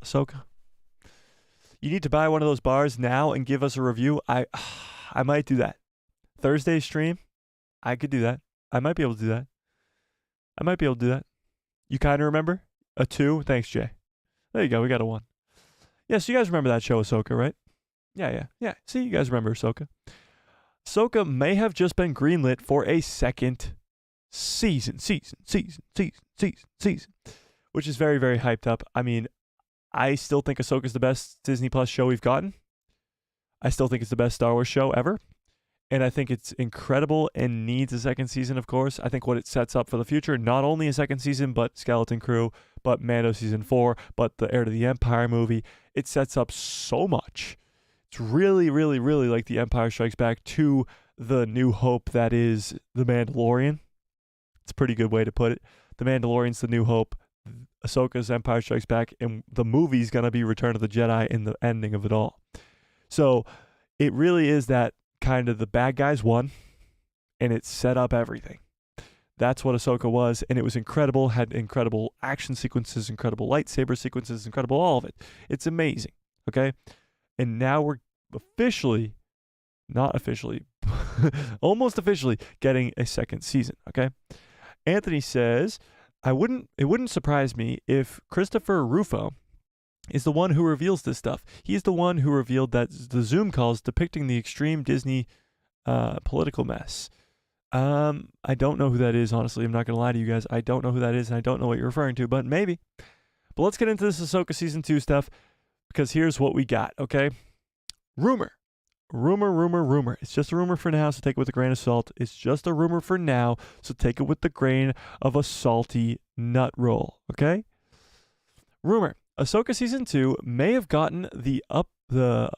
[SPEAKER 1] Ahsoka? You need to buy one of those bars now and give us a review. I might do that. Thursday stream, I could do that. I might be able to do that. You kind of remember? A 2? Thanks, Jay. There you go. We got a 1. Yeah, so you guys remember that show, Ahsoka, right? Yeah. See, you guys remember Ahsoka. Ahsoka may have just been greenlit for a second season, which is very, very hyped up. I mean, I still think Ahsoka's the best Disney Plus show we've gotten. I still think it's the best Star Wars show ever. And I think it's incredible and needs a second season, of course. I think what it sets up for the future, not only a second season, but Skeleton Crew, but Mando Season 4, but the Heir to the Empire movie, it sets up so much. It's really, really, really like The Empire Strikes Back to the New Hope that is The Mandalorian. It's a pretty good way to put it. The Mandalorian's The New Hope, Ahsoka's Empire Strikes Back, and the movie's going to be Return of the Jedi in the ending of it all. So it really is that kind of the bad guys won, and it set up everything. That's what Ahsoka was, and it was incredible, had incredible action sequences, incredible lightsaber sequences, incredible all of it. It's amazing, okay? And now we're officially, not officially, almost officially getting a second season, okay? Anthony says, it wouldn't surprise me if Christopher Rufo is the one who reveals this stuff. He's the one who revealed that the Zoom calls depicting the extreme Disney political mess. I don't know who that is, honestly. I'm not going to lie to you guys. I don't know who that is, and I don't know what you're referring to, but maybe. But let's get into this Ahsoka Season 2 stuff, because here's what we got, okay? Rumor. It's just a rumor for now, so take it with a grain of salt. It's just a rumor for now, so take it with the grain of a salty nut roll, okay? Rumor. Ahsoka Season 2 may have gotten the update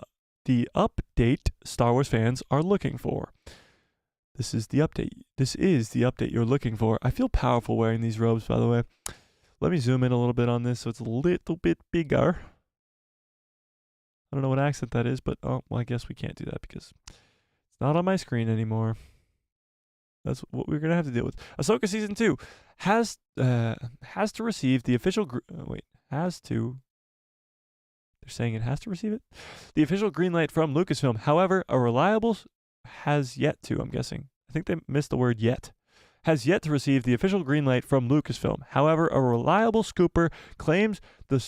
[SPEAKER 1] Star Wars fans are looking for. This is the update. This is the update you're looking for. I feel powerful wearing these robes, by the way. Let me zoom in a little bit on this so it's a little bit bigger. I don't know what accent that is, but oh, well, I guess we can't do that because it's not on my screen anymore. That's what we're going to have to deal with. Ahsoka Season 2 has to receive the official... They're saying it has to receive it? The official green light from Lucasfilm. However, has yet to, I'm guessing. I think they missed the word yet. Has yet to receive the official green light from Lucasfilm. However, a reliable scooper claims the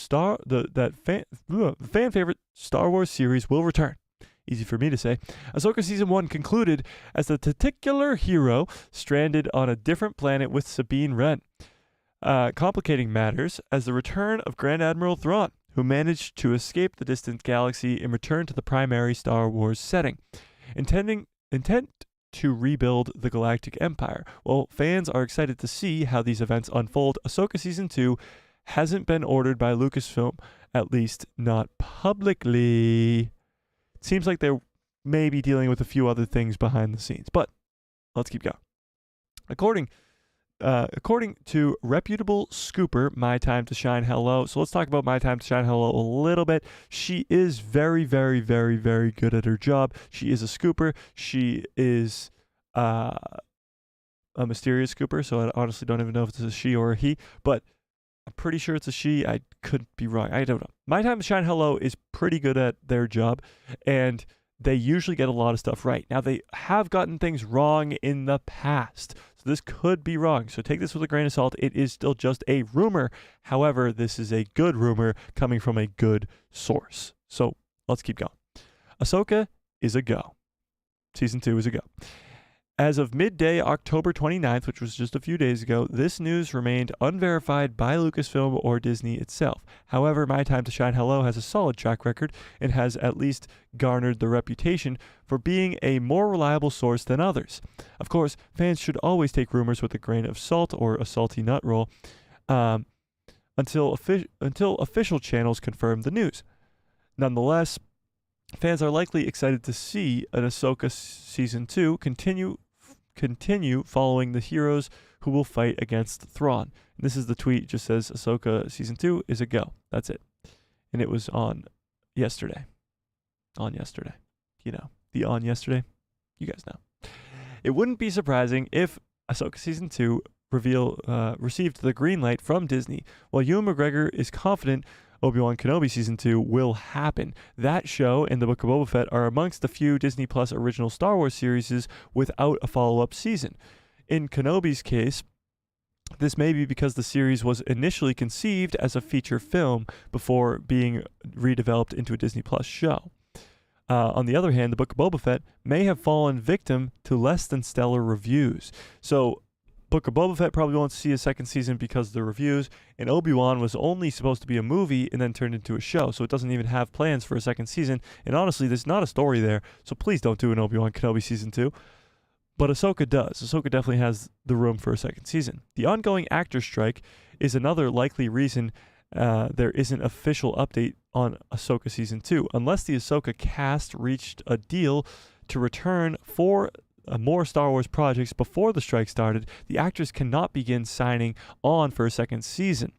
[SPEAKER 1] fan favorite Star Wars series will return. Easy for me to say. Ahsoka Season 1 concluded as the titular hero stranded on a different planet with Sabine Wren. Complicating matters as the return of Grand Admiral Thrawn, who managed to escape the distant galaxy and return to the primary Star Wars setting, intent to rebuild the Galactic Empire. While fans are excited to see how these events unfold, Ahsoka Season 2 hasn't been ordered by Lucasfilm, at least not publicly. It seems like they're maybe dealing with a few other things behind the scenes, but let's keep going. According to reputable scooper, My Time to Shine Hello. So let's talk about My Time to Shine Hello a little bit. She is very, very, very, very good at her job. She is a scooper. She is a mysterious scooper, so I honestly don't even know if it's a she or a he, but I'm pretty sure it's a she. I could be wrong. I don't know. My Time to Shine Hello is pretty good at their job, and they usually get a lot of stuff right. Now, they have gotten things wrong in the past, so this could be wrong. So take this with a grain of salt. It is still just a rumor. However, this is a good rumor coming from a good source. So let's keep going. Ahsoka is a go. Season 2 is a go. As of midday, October 29th, which was just a few days ago, this news remained unverified by Lucasfilm or Disney itself. However, My Time to Shine Hello has a solid track record and has at least garnered the reputation for being a more reliable source than others. Of course, fans should always take rumors with a grain of salt or a salty nut roll until official channels confirm the news. Nonetheless, fans are likely excited to see an Ahsoka Season 2 continue following the heroes who will fight against Thrawn. And this is the tweet. It just says Ahsoka Season 2 is a go. That's it. And it was on yesterday. You know, the on yesterday. You guys know. It wouldn't be surprising if Ahsoka Season 2 received the green light from Disney, while Ewan McGregor is confident Obi-Wan Kenobi Season 2 will happen. That show and the Book of Boba Fett are amongst the few Disney Plus original Star Wars series without a follow-up season. In Kenobi's case, this may be because the series was initially conceived as a feature film before being redeveloped into a Disney Plus show. On the other hand, the Book of Boba Fett may have fallen victim to less than stellar reviews. So Book of Boba Fett probably won't see a second season because of the reviews, and Obi-Wan was only supposed to be a movie and then turned into a show, so it doesn't even have plans for a second season, and honestly, there's not a story there, so please don't do an Obi-Wan Kenobi season 2. But Ahsoka does. Ahsoka definitely has the room for a second season. The ongoing actor strike is another likely reason there isn't official update on Ahsoka season 2, unless the Ahsoka cast reached a deal to return for more Star Wars projects before the strike started. The actors cannot begin signing on for a second season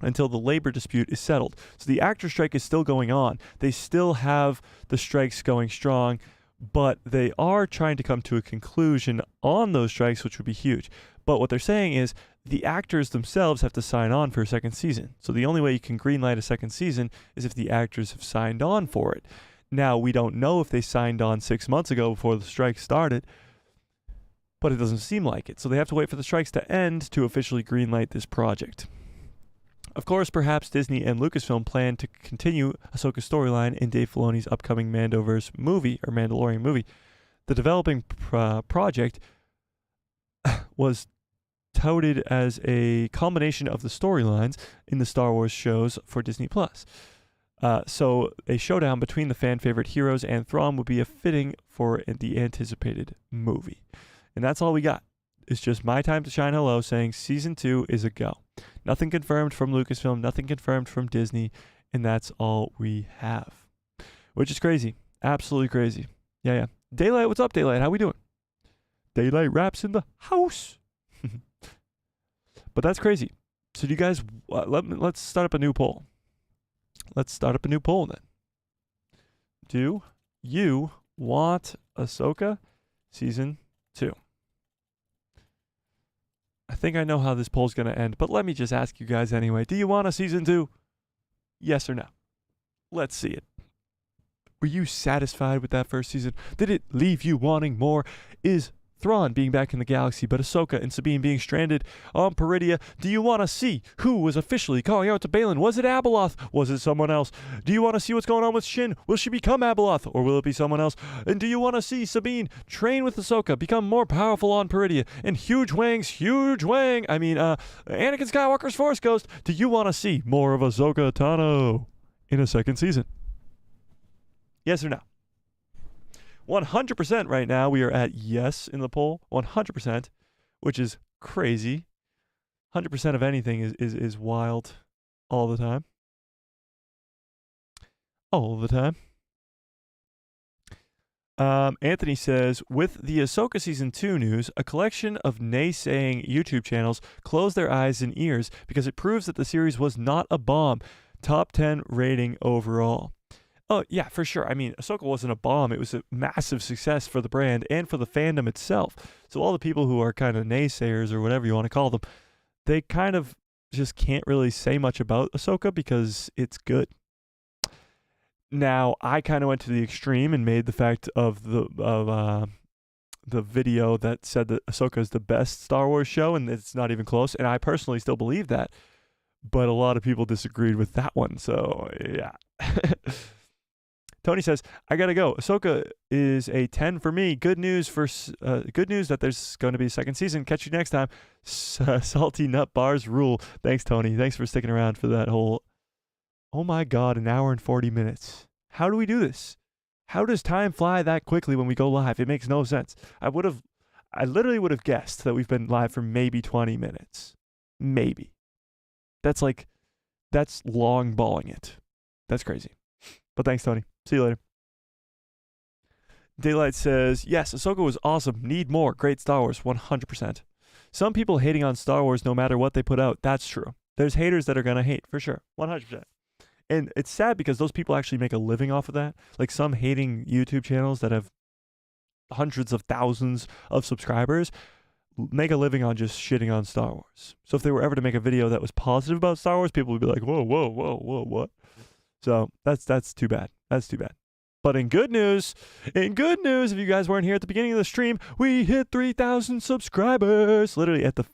[SPEAKER 1] until the labor dispute is settled. So the actor strike is still going on. They still have the strikes going strong, but they are trying to come to a conclusion on those strikes, which would be huge. But what they're saying is the actors themselves have to sign on for a second season. So the only way you can greenlight a second season is if the actors have signed on for it. Now, we don't know if they signed on 6 months ago before the strike started, but it doesn't seem like it. So they have to wait for the strikes to end to officially greenlight this project. Of course, perhaps Disney and Lucasfilm plan to continue Ahsoka's storyline in Dave Filoni's upcoming Mandoverse movie, or Mandalorian movie. The developing project was touted as a combination of the storylines in the Star Wars shows for Disney+. So a showdown between the fan favorite heroes and Thrawn would be a fitting for the anticipated movie. And that's all we got. It's just my time to shine hello saying season 2 is a go. Nothing confirmed from Lucasfilm, nothing confirmed from Disney, and that's all we have. Which is crazy. Absolutely crazy. Yeah. Daylight, what's up, Daylight? How we doing? Daylight Raps in the house. But that's crazy. So do you guys, let's start up a new poll. Let's start up a new poll then. Do you want Ahsoka season 2? I think I know how this poll's going to end, but let me just ask you guys anyway. Do you want a season 2? Yes or no? Let's see it. Were you satisfied with that first season? Did it leave you wanting more? Is Thrawn being back in the galaxy, but Ahsoka and Sabine being stranded on Peridia? Do you want to see who was officially calling out to Balin? Was it Abeloth? Was it someone else? Do you want to see what's going on with Shin? Will she become Abeloth, or will it be someone else? And do you want to see Sabine train with Ahsoka, become more powerful on Peridia? And Anakin Skywalker's Force Ghost, do you want to see more of Ahsoka Tano in a second season? Yes or no? 100% right now, we are at yes in the poll. 100%, which is crazy. 100% of anything is wild all the time. All the time. Anthony says, with the Ahsoka Season 2 news, a collection of naysaying YouTube channels close their eyes and ears because it proves that the series was not a bomb. Top 10 rating overall. Oh, yeah, for sure. I mean, Ahsoka wasn't a bomb. It was a massive success for the brand and for the fandom itself. So all the people who are kind of naysayers or whatever you want to call them, they kind of just can't really say much about Ahsoka because it's good. Now, I kind of went to the extreme and made the fact of the video that said that Ahsoka is the best Star Wars show, and it's not even close. And I personally still believe that, but a lot of people disagreed with that one. So yeah. Tony says, I gotta go. Ahsoka is a 10 for me. Good news that there's going to be a second season. Catch you next time. Salty nut bars rule. Thanks, Tony. Thanks for sticking around for that whole, oh my God, an hour and 40 minutes. How do we do this? How does time fly that quickly when we go live? It makes no sense. I literally would have guessed that we've been live for maybe 20 minutes. Maybe. That's long balling it. That's crazy. But thanks, Tony. See you later. Daylight says, yes, Ahsoka was awesome. Need more. Great Star Wars. 100%. Some people hating on Star Wars no matter what they put out. That's true. There's haters that are going to hate, for sure. 100%. And it's sad because those people actually make a living off of that. Like some hating YouTube channels that have hundreds of thousands of subscribers make a living on just shitting on Star Wars. So if they were ever to make a video that was positive about Star Wars, people would be like, whoa, what? So that's too bad. That's too bad. But in good news, if you guys weren't here at the beginning of the stream, we hit 3,000 subscribers. Literally at the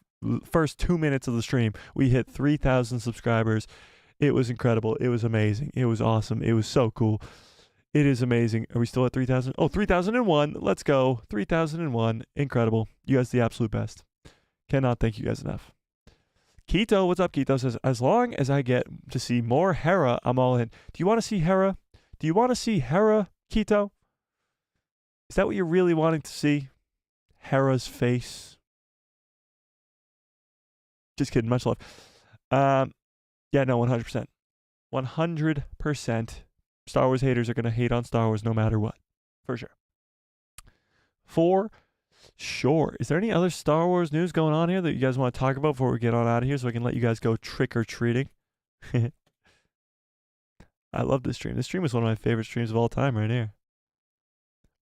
[SPEAKER 1] first 2 minutes of the stream, we hit 3,000 subscribers. It was incredible. It was amazing. It was awesome. It was so cool. It is amazing. Are we still at 3,000? Oh, 3,001. Let's go. 3,001. Incredible. You guys are the absolute best. Cannot thank you guys enough. Keto, what's up, Keto? Says, as long as I get to see more Hera, I'm all in. Do you want to see Hera? Do you want to see Hera, Keto? Is that what you're really wanting to see? Hera's face? Just kidding. Much love. Yeah, no, 100%. 100%. Star Wars haters are going to hate on Star Wars no matter what. For sure. For sure. Is there any other Star Wars news going on here that you guys want to talk about before we get on out of here so I can let you guys go trick-or-treating? I love this stream. This stream is one of my favorite streams of all time right here.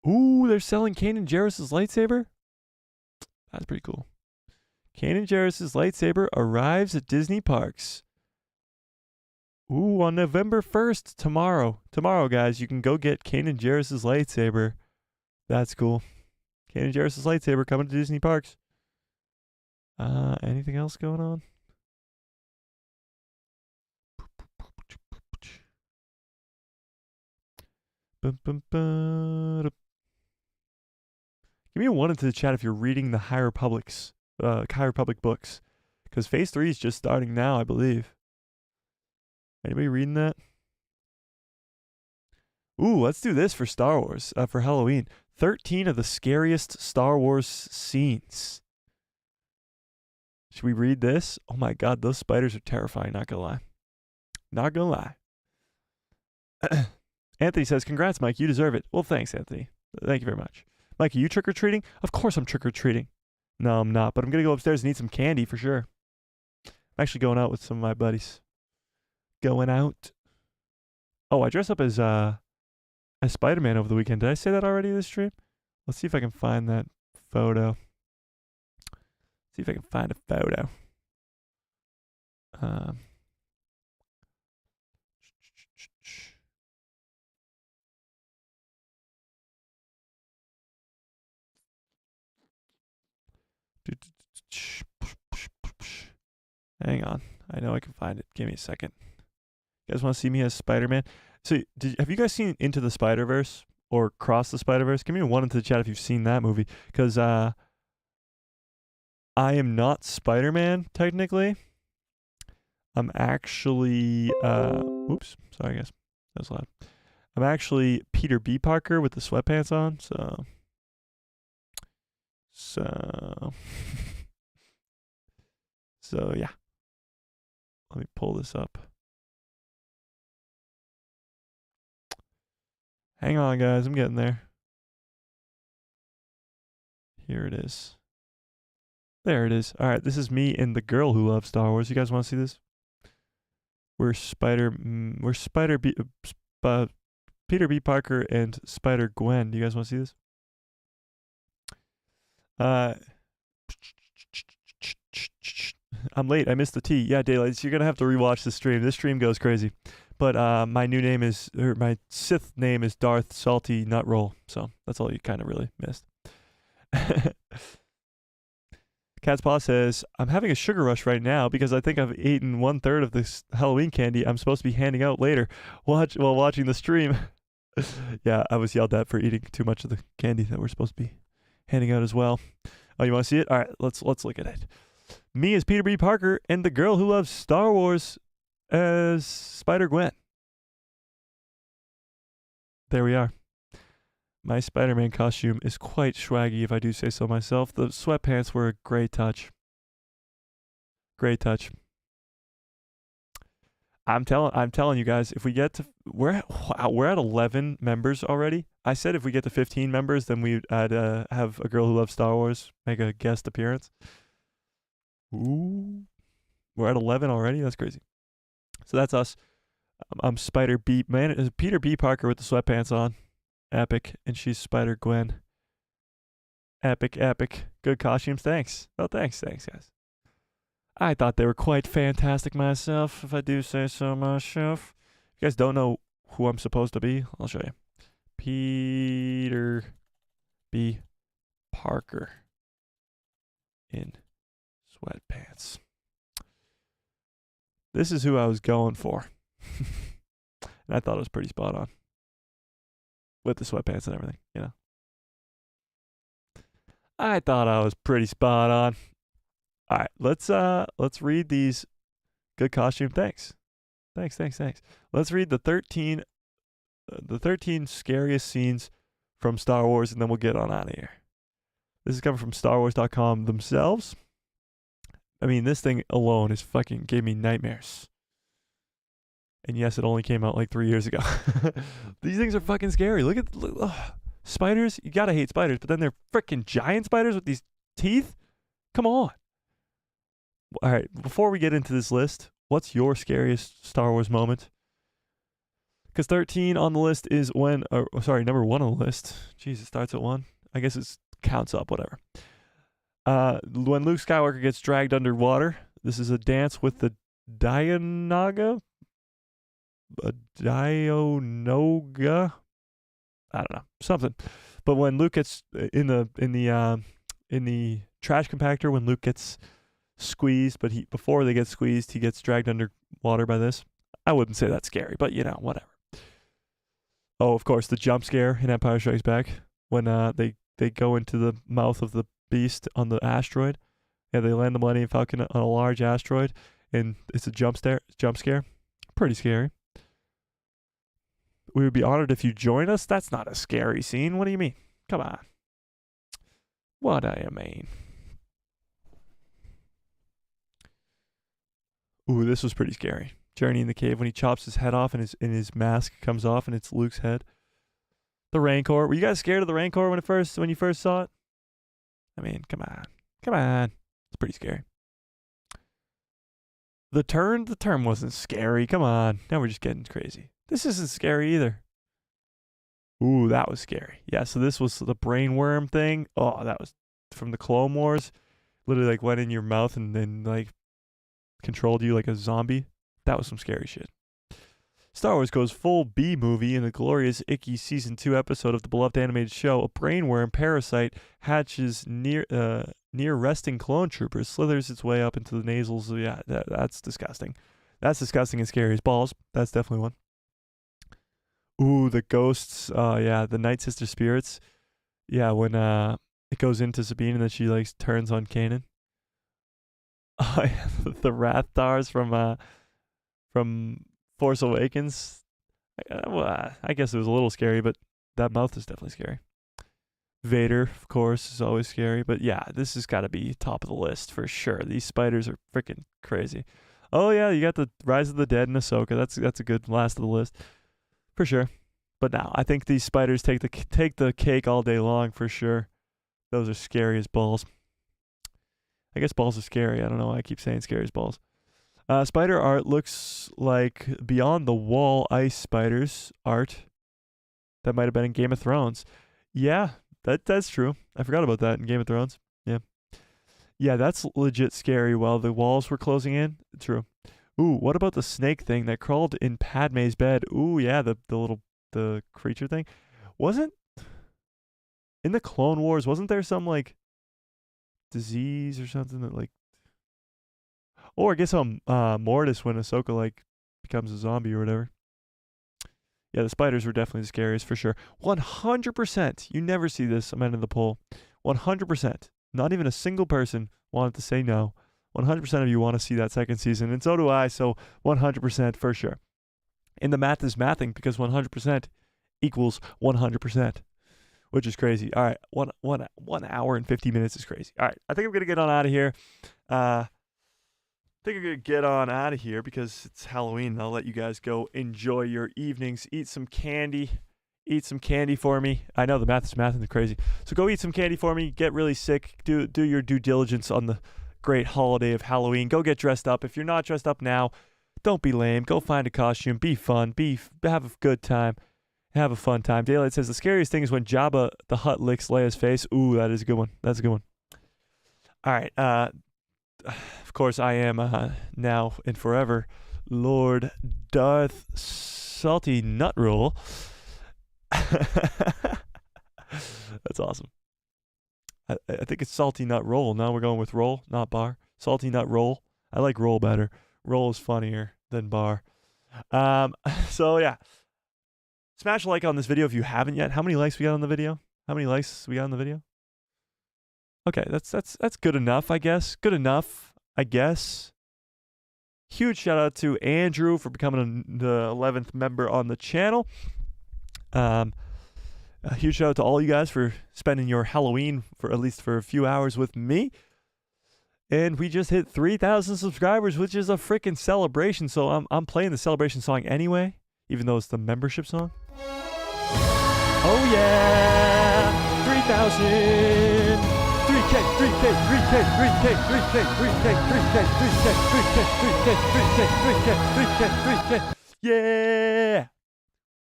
[SPEAKER 1] Ooh, they're selling Kanan Jarrus' lightsaber? That's pretty cool. Kanan Jarrus' lightsaber arrives at Disney parks. Ooh, on November 1st, tomorrow. Tomorrow, guys, you can go get Kanan Jarrus' lightsaber. That's cool. Kanan Jarrus' lightsaber coming to Disney parks. Anything else going on? Give me a 1 into the chat if you're reading the High Republic books. Because Phase 3 is just starting now, I believe. Anybody reading that? Ooh, let's do this for Star Wars, for Halloween. 13 of the scariest Star Wars scenes. Should we read this? Oh my god, those spiders are terrifying, not gonna lie. Not gonna lie. Anthony says, congrats, Mike, you deserve it. Well, thanks, Anthony. Thank you very much. Mike, are you trick-or-treating? Of course I'm trick-or-treating. No, I'm not, but I'm gonna go upstairs and eat some candy for sure. I'm actually going out with some of my buddies. Going out. Oh, I dressed up as Spider-Man over the weekend. Did I say that already in this stream? Let's see if I can find that photo. See if I can find a photo. Hang on. I know I can find it. Give me a second. You guys want to see me as Spider-Man? So, have you guys seen Into the Spider-Verse or Cross the Spider-Verse? Give me a 1 into the chat if you've seen that movie. Because I am not Spider-Man, technically. I'm actually... Oops. Sorry, guys. That was loud. I'm actually Peter B. Parker with the sweatpants on, so... So, yeah. Let me pull this up. Hang on, guys. I'm getting there. Here it is. There it is. All right, this is me and the girl who loves Star Wars. You guys want to see this? We're Peter B. Parker and Spider-Gwen. Do you guys want to see this? I'm late. I missed the tea. Yeah, Daylights, you're going to have to rewatch the stream. This stream goes crazy. But my new name is, or my Sith name is Darth Salty Nut Roll. So that's all you kind of really missed. Cat's Paw says, I'm having a sugar rush right now because I think I've eaten 1/3 of this Halloween candy I'm supposed to be handing out later while watching the stream. Yeah, I was yelled at for eating too much of the candy that we're supposed to be handing out as well. Oh, you want to see it? All right, let's look at it. Me as Peter B. Parker and the girl who loves Star Wars as Spider-Gwen. There we are. My Spider-Man costume is quite swaggy, if I do say so myself. The sweatpants were a great touch. Great touch. I'm telling you guys, if we get to we're at 11 members already. I said if we get to 15 members, then we'd have a girl who loves Star Wars make a guest appearance. Ooh, we're at 11 already. That's crazy. So that's us. I'm Spider B. Man, Peter B. Parker with the sweatpants on. Epic. And she's Spider-Gwen. Epic, epic. Good costumes. Thanks. Oh, thanks, guys. I thought they were quite fantastic myself, if I do say so myself. If you guys don't know who I'm supposed to be, I'll show you. Peter B. Parker in sweatpants. This is who I was going for. And I thought it was pretty spot on. With the sweatpants and everything, you know. I thought I was pretty spot on. All right, let's read these good costume. Thanks. Let's read the 13 scariest scenes from Star Wars, and then we'll get on out of here. This is coming from StarWars.com themselves. I mean, this thing alone is fucking gave me nightmares. And yes, it only came out like 3 years ago. These things are fucking scary. Look, spiders. You gotta hate spiders, but then they're freaking giant spiders with these teeth. Come on. All right, before we get into this list, what's your scariest Star Wars moment? Because 13 on the list is when, number 1 on the list. Jeez, it starts at 1. I guess it counts up, whatever. When Luke Skywalker gets dragged underwater, this is a dance with the Dianoga? Dianoga? I don't know, something. But when Luke gets in the trash compactor, when Luke gets squeezed, but before they get squeezed, he gets dragged underwater by this. I wouldn't say that's scary, but whatever. Oh, of course, the jump scare in Empire Strikes Back when they go into the mouth of the beast on the asteroid. Yeah, they land the Millennium Falcon on a large asteroid, and it's a jump scare. Pretty scary. We would be honored if you join us. That's not a scary scene. What do you mean? Come on. What do you mean? Ooh, this was pretty scary. Journey in the cave when he chops his head off and his mask comes off and it's Luke's head. The Rancor. Were you guys scared of the Rancor when you first saw it? I mean, come on. It's pretty scary. The turn wasn't scary. Come on. Now we're just getting crazy. This isn't scary either. Ooh, that was scary. Yeah, so this was the brainworm thing. Oh, that was from the Clone Wars. Literally like went in your mouth and then like controlled you like a zombie. That was some scary shit. Star Wars goes full B movie in the glorious icky season 2 episode of the beloved animated show. A brainworm parasite hatches near resting clone troopers, slithers its way up into the nasals. Yeah, that's disgusting. That's disgusting and scary as balls. That's definitely one. Ooh, the ghosts. Yeah, the Night Sister spirits. Yeah, when it goes into Sabine and then she like turns on Kanan. Oh, yeah, the Rathdars from Force Awakens. I guess it was a little scary, but that mouth is definitely scary. Vader, of course, is always scary, but yeah, this has got to be top of the list for sure. These spiders are freaking crazy. Oh yeah, you got the Rise of the Dead and Ahsoka. That's a good last of the list for sure. But now I think these spiders take the cake all day long for sure. Those are scary as balls. I guess balls are scary. I don't know why I keep saying scary as balls. Spider art looks like Beyond the Wall ice spiders art that might have been in Game of Thrones. Yeah, that's true. I forgot about that in Game of Thrones. Yeah, that's legit scary while the walls were closing in. True. Ooh, what about the snake thing that crawled in Padme's bed? Ooh, yeah, the creature thing. Wasn't in the Clone Wars, wasn't there some disease or something that or I guess Mortis when Ahsoka becomes a zombie or whatever. Yeah, the spiders were definitely the scariest for sure. 100%. You never see this. I'm ending the poll. 100%. Not even a single person wanted to say no. 100% of you want to see that second season, and so do I. So 100% for sure. And the math is mathing because 100% equals 100%, which is crazy. All right, 1 hour and 50 minutes is crazy. All right, I think I'm gonna get on out of here. Because it's Halloween. And I'll let you guys go enjoy your evenings. Eat some candy. Eat some candy for me. I know the math is mathing crazy. So go eat some candy for me. Get really sick. Do your due diligence on the great holiday of Halloween. Go get dressed up. If you're not dressed up now, don't be lame. Go find a costume. Be fun. Have a good time. Have a fun time. Daylight says the scariest thing is when Jabba the Hutt licks Leia's face. Ooh, that is a good one. That's a good one. All right. Of course, I am now and forever Lord Darth Salty Nut Roll. That's awesome. I think it's Salty Nut Roll. Now we're going with roll, not bar. Salty Nut Roll. I like roll better. Roll is funnier than bar. So yeah. Smash a like on this video if you haven't yet. How many likes we got on the video? Okay, that's good enough, I guess. Good enough, I guess. Huge shout out to Andrew for becoming the 11th member on the channel. A huge shout out to all you guys for spending your Halloween for at least for a few hours with me. And we just hit 3,000 subscribers, which is a freaking celebration. So I'm playing the celebration song anyway, even though it's the membership song. Oh yeah, 3,000, 3K, 3K, 3K, 3K, 3K, 3K, 3K, 3K, 3K, 3K, 3K, 3K, 3K. Yeah.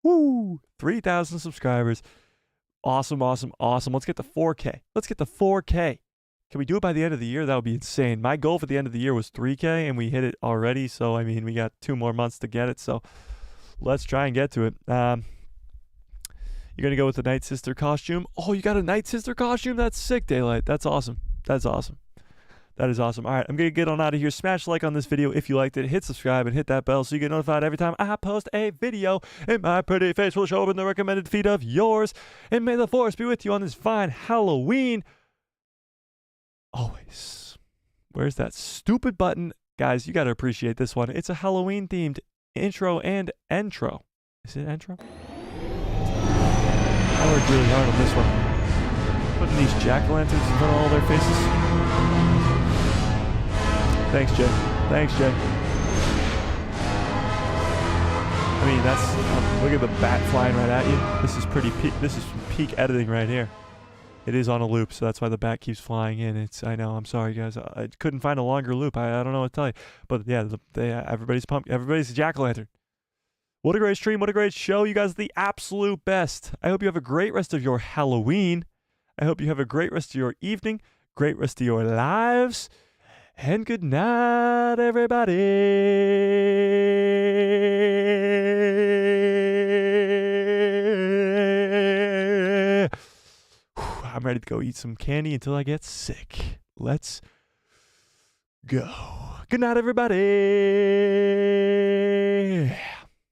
[SPEAKER 1] Woo! 3,000 subscribers. Awesome, awesome, awesome. Let's get to 4K. Let's get to 4K. Can we do it by the end of the year? That would be insane. My goal for the end of the year was 3K, and we hit it already. So, I mean, we got 2 more months to get it. So, let's try and get to it. You're going to go with the Night Sister costume. Oh, you got a Night Sister costume? That's sick, Daylight. That's awesome. That's awesome. That is awesome. All right, I'm going to get on out of here. Smash like on this video if you liked it. Hit subscribe and hit that bell so you get notified every time I post a video. And my pretty face will show up in the recommended feed of yours. And may the force be with you on this fine Halloween. Always. Where's that stupid button? Guys, you got to appreciate this one. It's a Halloween-themed intro and entro. Is it intro? I worked really hard on this one. Putting these jack-o'-lanterns in front of all their faces. Thanks, Jay. Thanks, Jay. I mean, that's... look at the bat flying right at you. This is pretty... this is peak editing right here. It is on a loop, so that's why the bat keeps flying in. I know, I'm sorry, guys. I couldn't find a longer loop. I don't know what to tell you. But, yeah, everybody's pumped. Everybody's a jack-o'-lantern. What a great stream. What a great show. You guys are the absolute best. I hope you have a great rest of your Halloween. I hope you have a great rest of your evening. Great rest of your lives. And good night, everybody. I'm ready to go eat some candy until I get sick. Let's go. Good night, everybody.